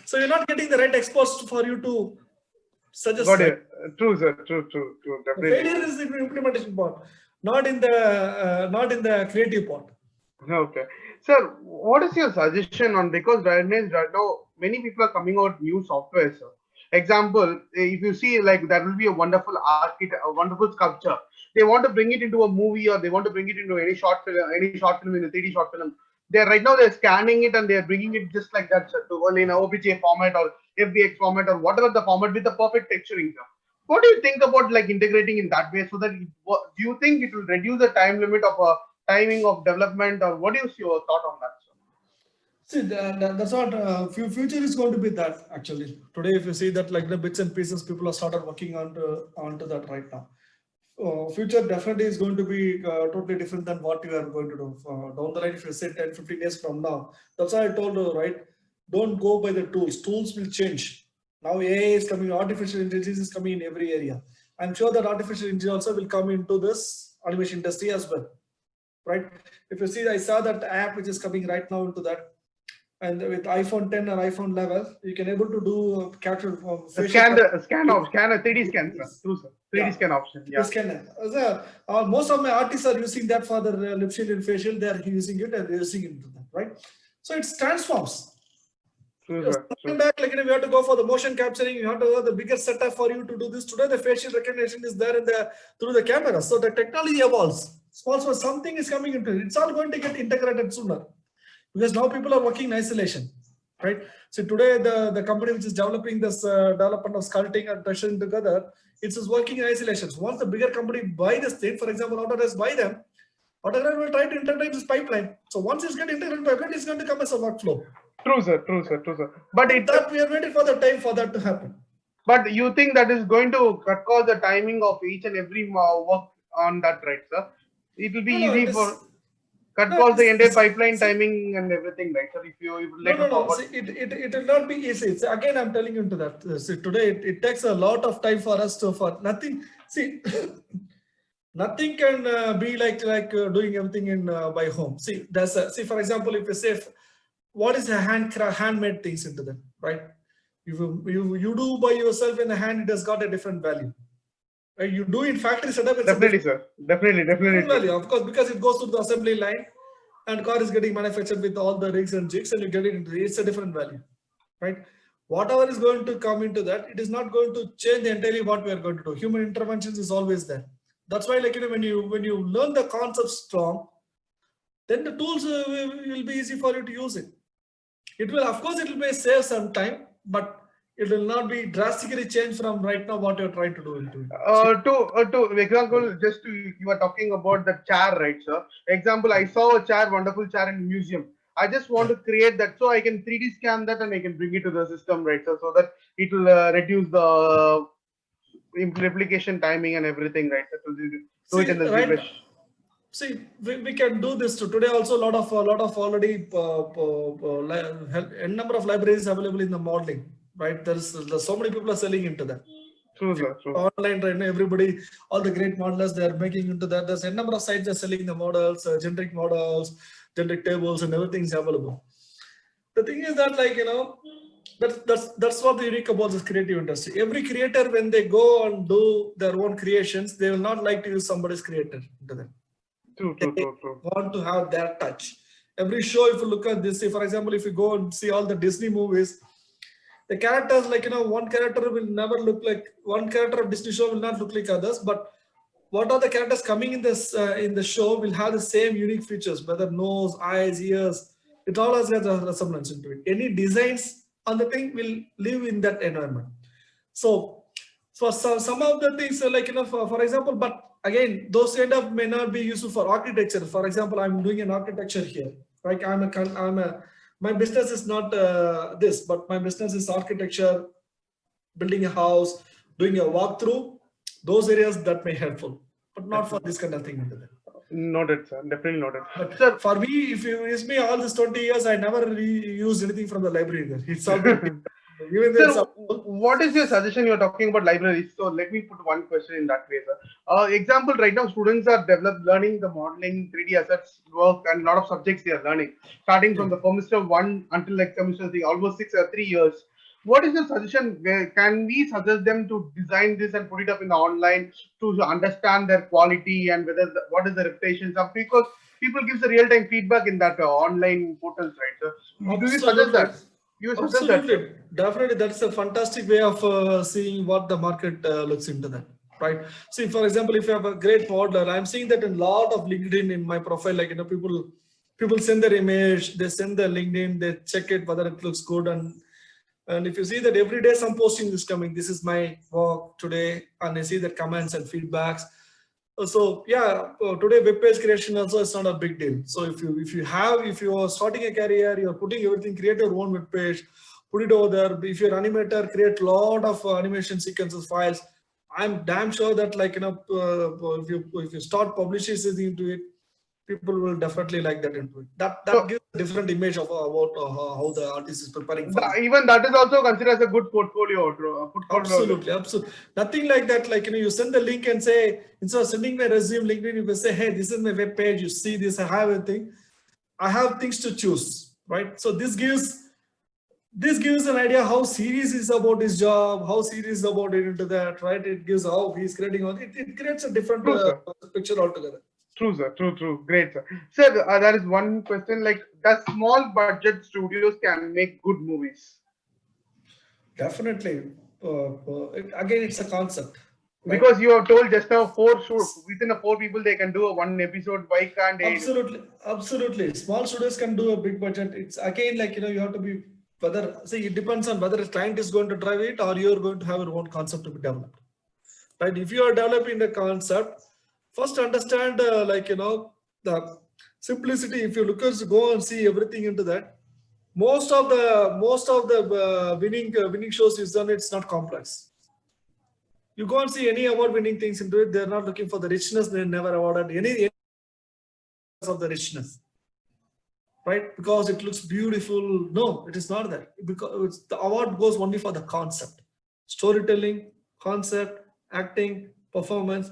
So you're not getting the right experts for you to suggest. Got it. True, sir. True. The Definitely. failure is in the implementation part, not in the creative part. Okay. Sir, what is your suggestion on, because right now many people are coming out new software, sir. Example, if you see, like, that will be a wonderful architect, a wonderful sculpture. They want to bring it into a movie, or they want to bring it into any short film in a 3D short film. They're scanning it and they're bringing it just like that, sir, to in a OBJ format or FBX format or whatever the format with the perfect texturing, sir. What do you think about like integrating in that way, so that do you think it will reduce the time limit of timing of development, or what is your thought on that, sir? See, that's what future is going to be that actually. Today, if you see that, like, the bits and pieces, people have started working onto that right now. Future definitely is going to be totally different than what you are going to do. Down the line, if you say 10, 15 years from now, that's why I told you, right? Don't go by the tools. Tools will change. Now AI is coming, artificial intelligence is coming in every area. I'm sure that artificial intelligence also will come into this animation industry as well, right? If you see, I saw that app which is coming right now into that. And with iPhone 10 or iPhone 11, you can able to do capture Scan a 3D scan, sir. True, sir. 3D scan option. Yeah. Scanner. Most of my artists are using that for their lip shield and facial. They are using it and they're using it into that, right? So it transforms. True, Yes, sir. True. back, like, you know, we have to go for the motion capturing. You have to have the bigger setup for you to do this. Today, the facial recognition is there through the camera. So the technology evolves. Also, something is coming into it. It's all going to get integrated sooner, because now people are working in isolation, right? So today, the company which is developing this development of sculpting and touching together, it's just working in isolation. So once the bigger company buy this thing, for example, Autodesk buy them, Autodesk will try to integrate this pipeline. So once it's get integrated pipeline, it's going to come as a workflow. True, sir. But That we are waiting for the time for that to happen. But you think that is going to cut cost the timing of each and every work on that, right, sir? It will be easy for cut cost the entire pipeline timing and everything, right, sir? If you let See, it will not be easy. It's, again, I'm telling you into that. See, today it takes a lot of time for us to for nothing. See, nothing can be like doing everything in by home. See, see, for example, if you say, what is a handmade things into them, right? You do by yourself in the hand, it has got a different value. Right? You do in factory setup, it's definitely, sir. Definitely. Value, of course, because it goes through the assembly line, and car is getting manufactured with all the rigs and jigs, and you get it into it. It's a different value, right? Whatever is going to come into that, it is not going to change entirely what we are going to do. Human interventions is always there. That's why, like, you know, when you learn the concept strong, then the tools will be easy for you to use it. It will, of course, it will save some time, but it will not be drastically changed from right now what you're trying to do into it. To example, you were talking about the chair, right, sir? Example, I saw a chair, wonderful chair in a museum. I just want to create that, so I can 3D scan that and I can bring it to the system, right, sir? So that it will reduce the replication timing and everything, right? So it in the right. See, we can do this too. Today also a lot of already n number of libraries available in the modeling, right? There's so many people are selling into that. True, sir. True. Online right now, everybody, all the great modelers, they are making into that. There's a number of sites that are selling the models, generic models, generic tables, and everything is available. The thing is that, like, that's what the unique about this creative industry. Every creator, when they go and do their own creations, they will not like to use somebody's creator into them. True. They want to have their touch. Every show, if you look at this, say, for example, if you go and see all the Disney movies, the characters, like, one character will never look like one character of Disney show will not look like others, but what are the characters coming in this in the show will have the same unique features, whether nose, eyes, ears. It all has a resemblance into it. Any designs on the thing will live in that environment. So for some of the things, like, for example, but again, those kind of may not be useful for architecture. For example, I'm doing an architecture here. Like, my business is not this, but my business is architecture, building a house, doing a walkthrough. Those areas that may helpful, but not for this kind of thing. Noted, sir. Definitely noted. But Sir, for me, if you use me all this 20 years, I never really used anything from the library there. It's all been, even sir, though what is your suggestion? You're talking about libraries. So let me put one question in that way, sir. Example, right now, students are learning the modeling, 3D assets work, and a lot of subjects they are learning, starting from the semester 1 until like semester 3, almost 6 or 3 years. What is your suggestion? Can we suggest them to design this and put it up in the online to understand their quality and whether what is the reputation? Some because people gives the real-time feedback in that online portals, right, sir? Do you suggest that? You suggest that, absolutely, sir? definitely, that's a fantastic way of seeing what the market looks into that, right? See, for example, if you have a great modeler, I'm seeing that in a lot of LinkedIn in my profile, like, people send their image, they send their LinkedIn, they check it whether it looks good, and if you see that every day some posting is coming, this is my work today, and I see the comments and feedbacks. So yeah, today web page creation also is not a big deal. So if you are starting a career, you're putting everything, create your own web page, put it over there. If you're an animator, create a lot of animation sequences files. I'm damn sure that, like, if you start publishing into it, people will definitely like that into it. That So gives a different image of about how the artist is preparing for it. even that is also considered as a good portfolio. Portfolio. Absolutely, absolutely. Nothing like that. Like, you send the link and say, instead of sending my resume, LinkedIn, you can say, hey, this is my web page. You see this, I have everything. I have things to choose, right? So this gives an idea how serious is about his job, how serious is about it into that, right? It gives how he's creating on it. It creates a different True, sir. picture altogether. True, sir. True. Great, sir. Sir, there is one question. Like, does small budget studios can make good movies? Definitely. Again, it's a concept. Right? Because you have told just now within 4 people they can do a 1 episode. Why can't they? Absolutely. Small studios can do a big budget. It's again, like, you have to be it depends on whether a client is going to drive it or you're going to have your own concept to be developed. Right? If you are developing the concept, first understand the simplicity. If you go and see everything into that, most of the winning shows is done. It's not complex. You go and see any award-winning things into it. They're not looking for the richness. They never awarded any of the richness, right? Because it looks beautiful. No, it is not that. Because the award goes only for the concept, storytelling, concept, acting, performance.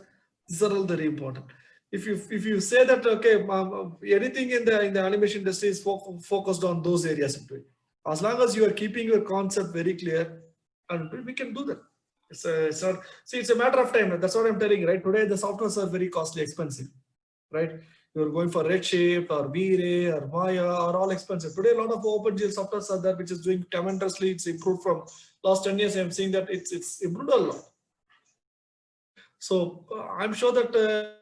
These are all very important. If you say that, okay, anything in the animation industry is focused on those areas into it. As long as you are keeping your concept very clear, and we can do that. It's a matter of time. That's what I'm telling you, right? Today the softwares are very costly, expensive, right? You're going for Redshift or V-Ray or Maya are all expensive. Today a lot of OpenGL softwares are there, which is doing tremendously. It's improved from last 10 years. I'm seeing that it's improved a lot. So I'm sure that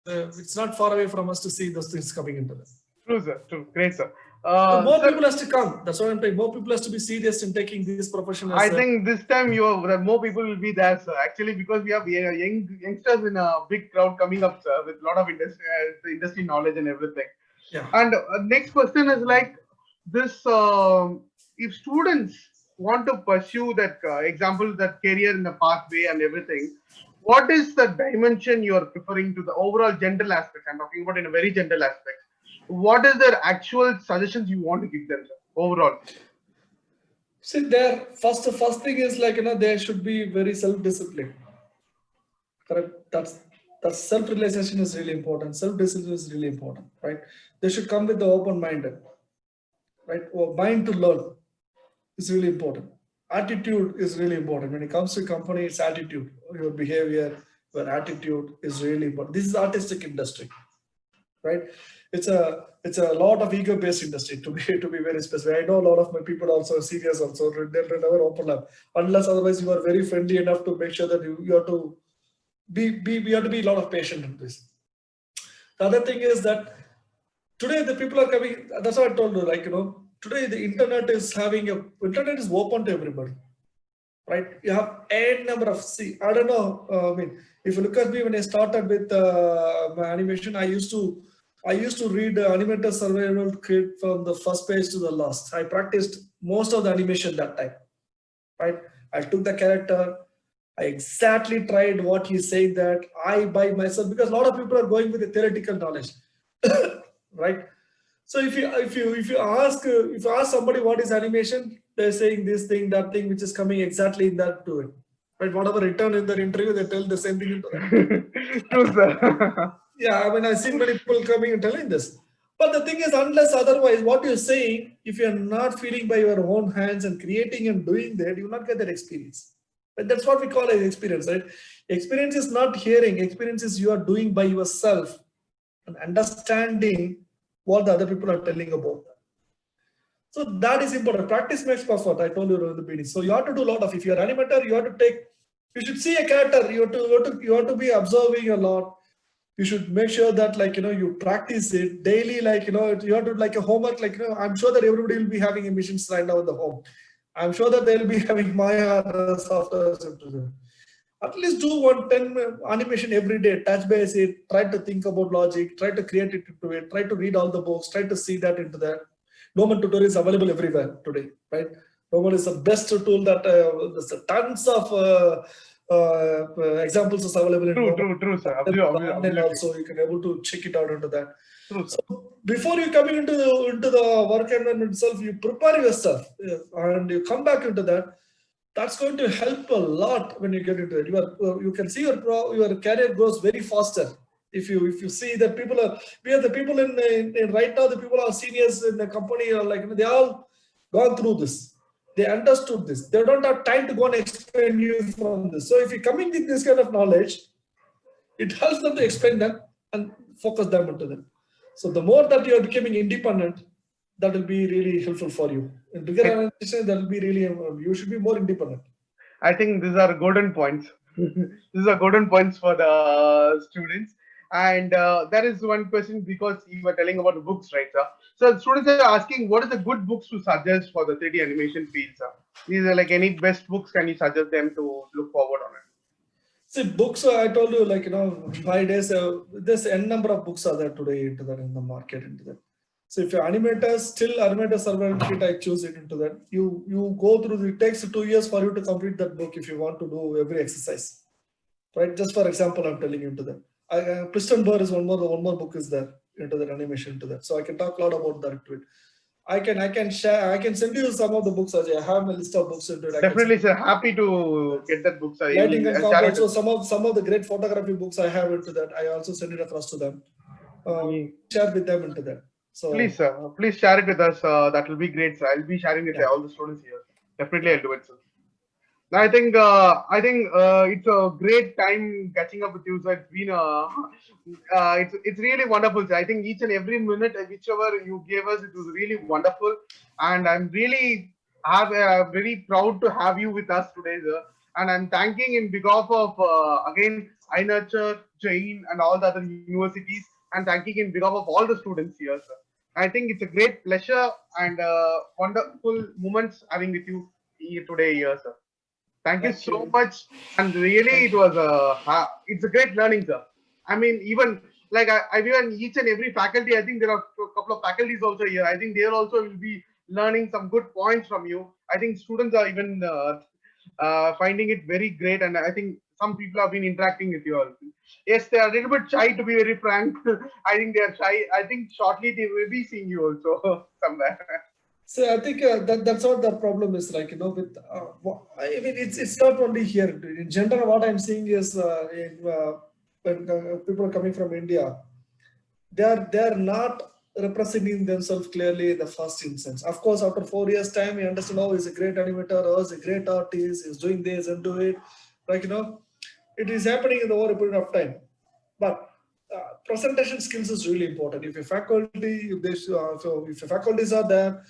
it's not far away from us to see those things coming into that. True, sir. True. Great, sir. More Sir, people has to come. That's what I'm saying. More people has to be serious in taking this profession. I think this time more people will be there, sir. Actually, because we have youngsters in a big crowd coming up, sir, with a lot of industry knowledge and everything. Yeah. And next question is like this: if students want to pursue that example, that career in the pathway and everything, what is the dimension you are preferring to the overall general aspect? I'm talking about in a very general aspect. What is the actual suggestions you want to give them, sir, overall? See, there first thing is like, they should be very self-disciplined. Correct. That's self-realization is really important. Self-discipline is really important, right? They should come with the open-minded. right? Or mind to learn is really important. Attitude is really important. When it comes to company, it's attitude. Your behavior, your attitude is really important. This is artistic industry, right? It's a lot of ego-based industry to be very specific. I know a lot of my people also are serious also. They'll never open up unless otherwise you are very friendly enough to make sure that you have to we have to be a lot of patient in this. The other thing is that today the people are coming. That's what I told you. Like today the internet is internet is open to everybody, right? You have n number of I don't know. I mean, if you look at me when I started with my animation, I used to read animator survival kit from the first page to the last. I practiced most of the animation that time, right? I took the character. I exactly tried what he's saying that I by myself, because a lot of people are going with the theoretical knowledge, right? So if you ask somebody what is animation, they're saying this thing, that thing, which is coming exactly in that to it. Right? Whatever written in their interview, they tell the same thing into that. True, sir. Yeah, I mean, I've seen many people coming and telling this. But the thing is, unless otherwise, what you're saying, if you're not feeling by your own hands and creating and doing that, you will not get that experience. But that's what we call as experience, right? Experience is not hearing. Experience is you are doing by yourself and understanding what the other people are telling about. So that is important. Practice makes perfect. I told you in the beginning. So you have to do a lot of. If you're an animator, you have to take. You should see a character. You have to be observing a lot. You should make sure that you practice it daily. You have to like a homework. I'm sure that everybody will be having emissions right now in the home. I'm sure that they'll be having Maya software. At least do 110 animation every day. Touch base it. Try to think about logic. Try to create it into it. Try to read all the books. Try to see that into that. Noman tutorial is available everywhere today, right? Noman is the best tool that there's tons of examples is available in Noman. True, sir. And also you can able to check it out into that. True, sir. So before you coming into the work environment itself, you prepare yourself and you come back into that. That's going to help a lot when you get into it. You can see your career grows very faster. If you see that we are the people in right now, the people are seniors in the company are they all gone through this. They understood this. They don't have time to go and explain you from this. So if you're coming with this kind of knowledge, it helps them to explain them and focus them into them. So the more that you are becoming independent, that will be really helpful for you. In bigger organization, that will be really, you should be more independent. I think these are golden points. These are golden points for the students. And there is one question because you were telling about the books, right, sir? So students are asking, what is the good books to suggest for the 3D animation field, sir? These are like any best books, can you suggest them to look forward on it? See, books, I told you, nowadays, there's n number of books are there today into that in the market into that. So if you're animators, still animator survival kit, I choose it into that. You go through, it takes 2 years for you to complete that book if you want to do every exercise. Right? Just for example, I'm telling you into that. Piston Burr is one more book is there into that animation into that. So I can talk a lot about that to it. I can share. I can send you some of the books. Ajay. I have a list of books into it. Definitely, sir. Happy to get that book, sir. Lighting and comp. So some of the great photography books I have into that. I also send it across to them. Share with them into that. So please, sir. Please share it with us. That will be great, sir. I'll be sharing with all the students here. Definitely, I'll do it, sir. I think it's a great time catching up with you, sir. It's been it's really wonderful, sir. I think each and every minute, whichever you gave us, it was really wonderful, and I'm really very proud to have you with us today, sir. And I'm thanking in behalf of again iNurture, Jain, and all the other universities, and thanking in behalf of all the students here, sir. I think it's a great pleasure and wonderful moments having with you here today, here, sir. Thank you so much, and really it was it's a great learning, sir. I mean, even like I've even each and every faculty. I think there are a couple of faculties also here. I think they also will be learning some good points from you. I think students are even finding it very great, and I think some people have been interacting with you all. Yes, they are a little bit shy, to be very frank. I think they are shy. I think shortly they will be seeing you also somewhere. So I think that's what the problem is, like, with, I mean, it's not only here. In general, what I'm seeing is when people are coming from India, they're not representing themselves clearly in the first instance. Of course, after 4 years' time, we understand, oh, he's a great animator, oh, he's a great artist, he's doing this and do it. Like, it is happening in the over a period of time. But presentation skills is really important. If a faculty, if faculties are there,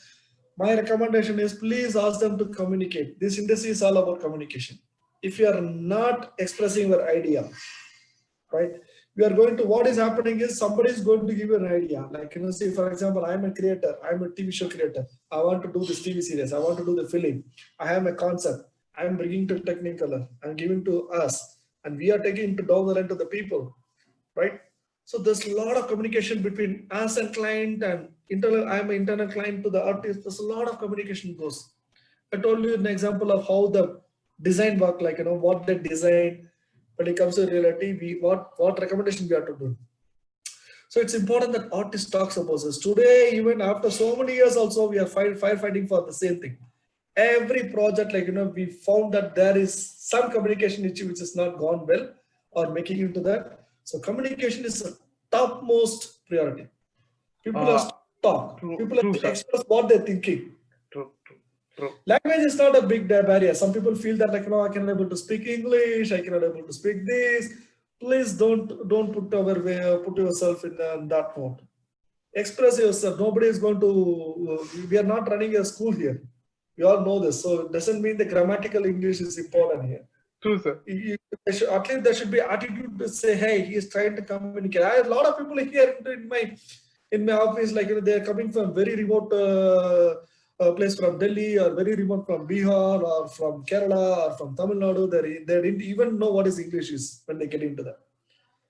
my recommendation is please ask them to communicate. This industry is all about communication. If you are not expressing your idea, right, we are going to, what is happening is somebody is going to give you an idea. Like, say, for example, I'm a creator, I'm a TV show creator. I want to do this TV series. I want to do the film. I have a concept. I'm bringing to Technicolor. I'm giving to us. And we are taking to down the line to the people, right? So there's a lot of communication between us and client and internal. I'm an internal client to the artist. There's a lot of communication goes. I told you an example of how the design work, like, what they design. When it comes to reality, what recommendation we have to do. So it's important that artist talks about this. Today, even after so many years also, we are firefighting for the same thing. Every project, like, we found that there is some communication issue which is not gone well or making into that. So communication is a topmost priority. People have to talk. People have to express what they're thinking. True. Language is not a big barrier. Some people feel that, like, I cannot able to speak English, I cannot able to speak this. Please don't put yourself in that mode. Express yourself. Nobody is going to. We are not running a school here. We all know this. So it doesn't mean the grammatical English is important here. True, sir. At least there should be attitude to say, hey, he is trying to communicate. I have a lot of people here in my office, like, they are coming from very remote place from Delhi, or very remote from Bihar, or from Kerala, or from Tamil Nadu. They didn't even know what is English is when they get into that.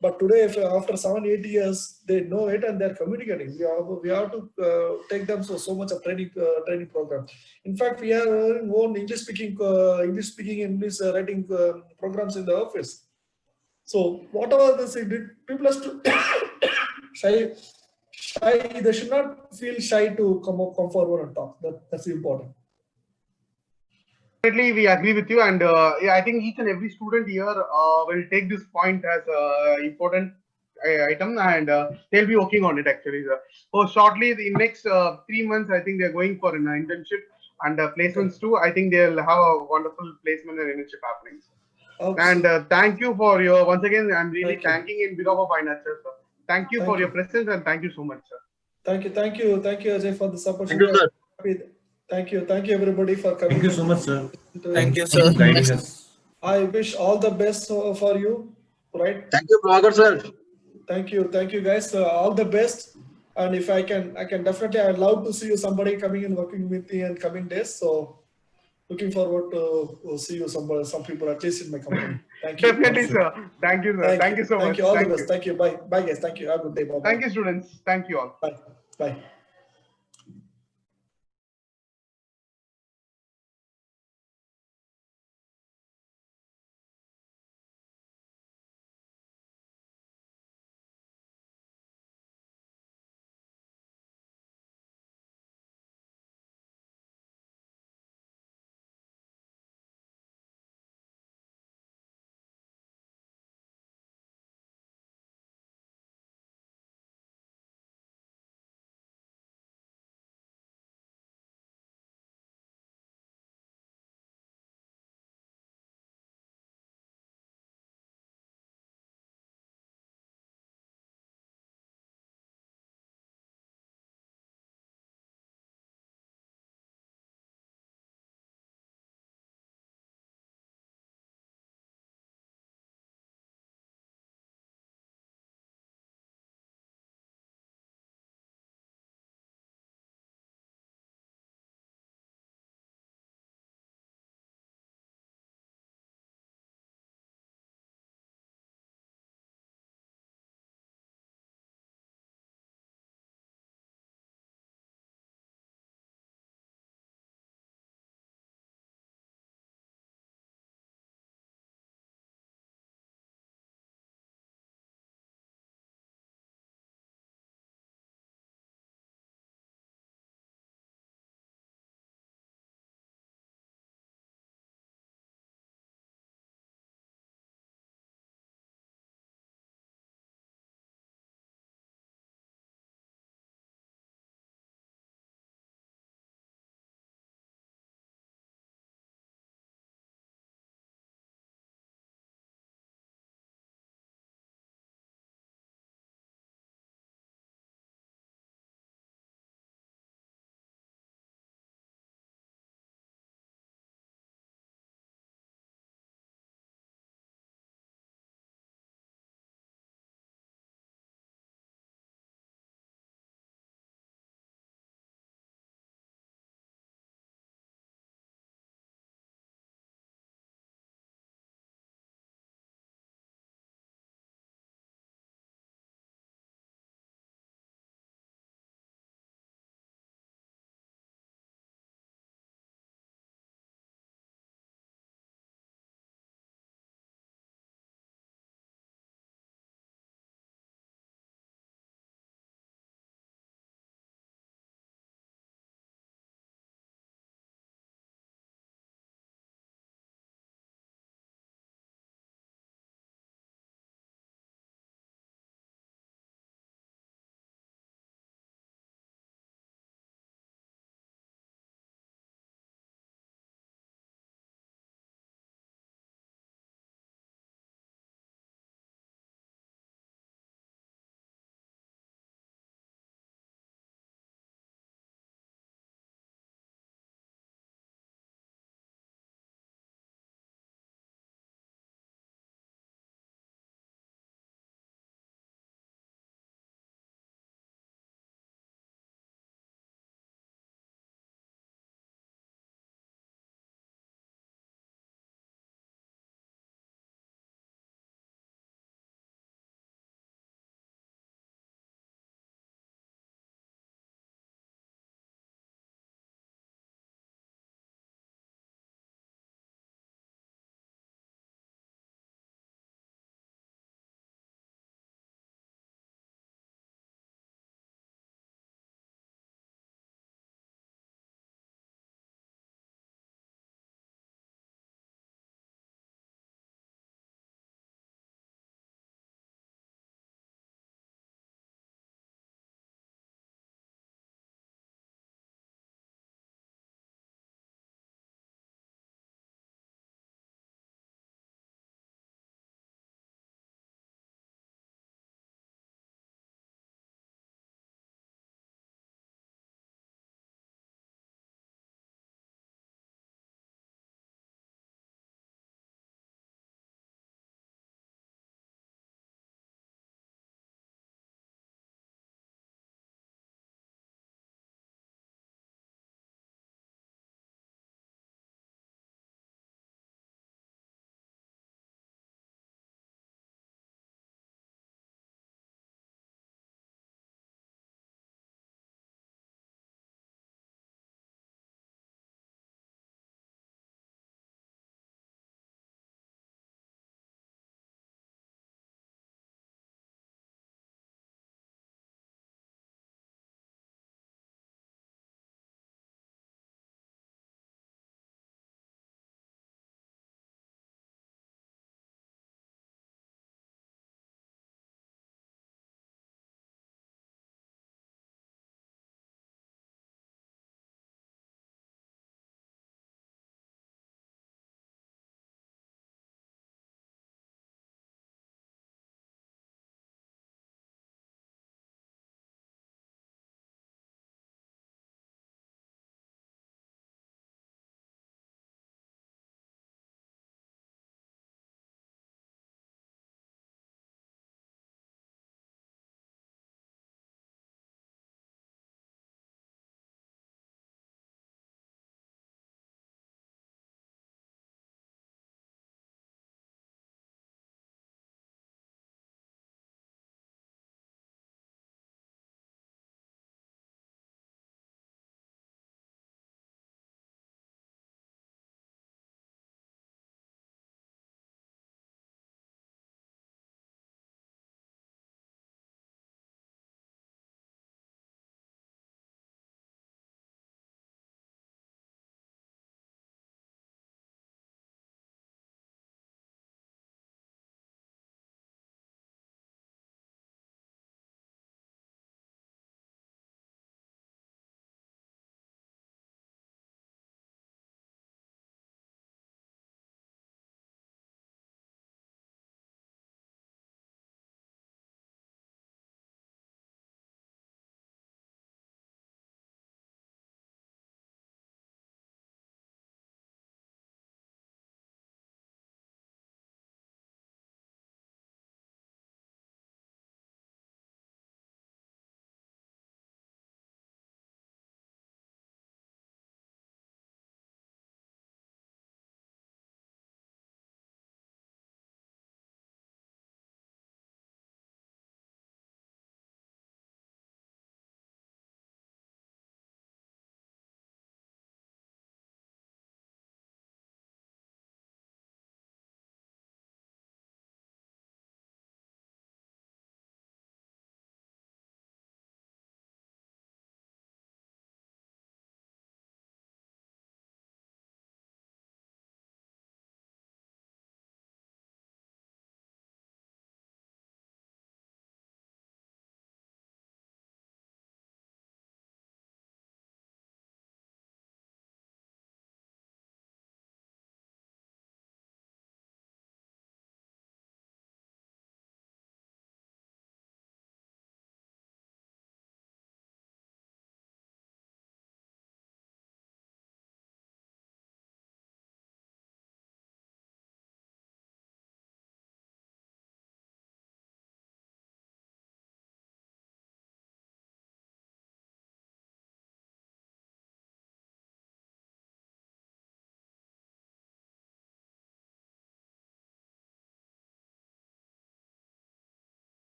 But today, after 7-8 years, they know it and they're communicating. We have to take them so much of training program. In fact, we have our own English speaking, English writing programs in the office. So whatever this people have to shy. They should not feel shy to come forward and talk. That's important. Definitely, we agree with you, and yeah, I think each and every student here will take this point as an important item, and they'll be working on it actually. So shortly, in next 3 months, I think they're going for an internship and placements too. I think they'll have a wonderful placement and internship happening. And thank you for your, once again, I'm really thanking in behalf of Finance, sir. Thank you for your presence, and thank you so much, sir. Thank you, Ajay, for this opportunity. Thank you, everybody for coming. Thank you so much, sir. Thank you, sir. Guiding us. I wish all the best for you, right? Thank you, Prabhakar, sir. Thank you, guys. All the best. And if I can definitely, I'd love to see you, somebody coming and working with me in coming days. So looking forward to see you, some people at least in my company. Thank you. Definitely, sir. Thank you, sir. Thank you so much. Thank you. All the best. Thank you. Bye, guys. Thank you. Have a good day. Bye. Thank you, students. Thank you all. Bye.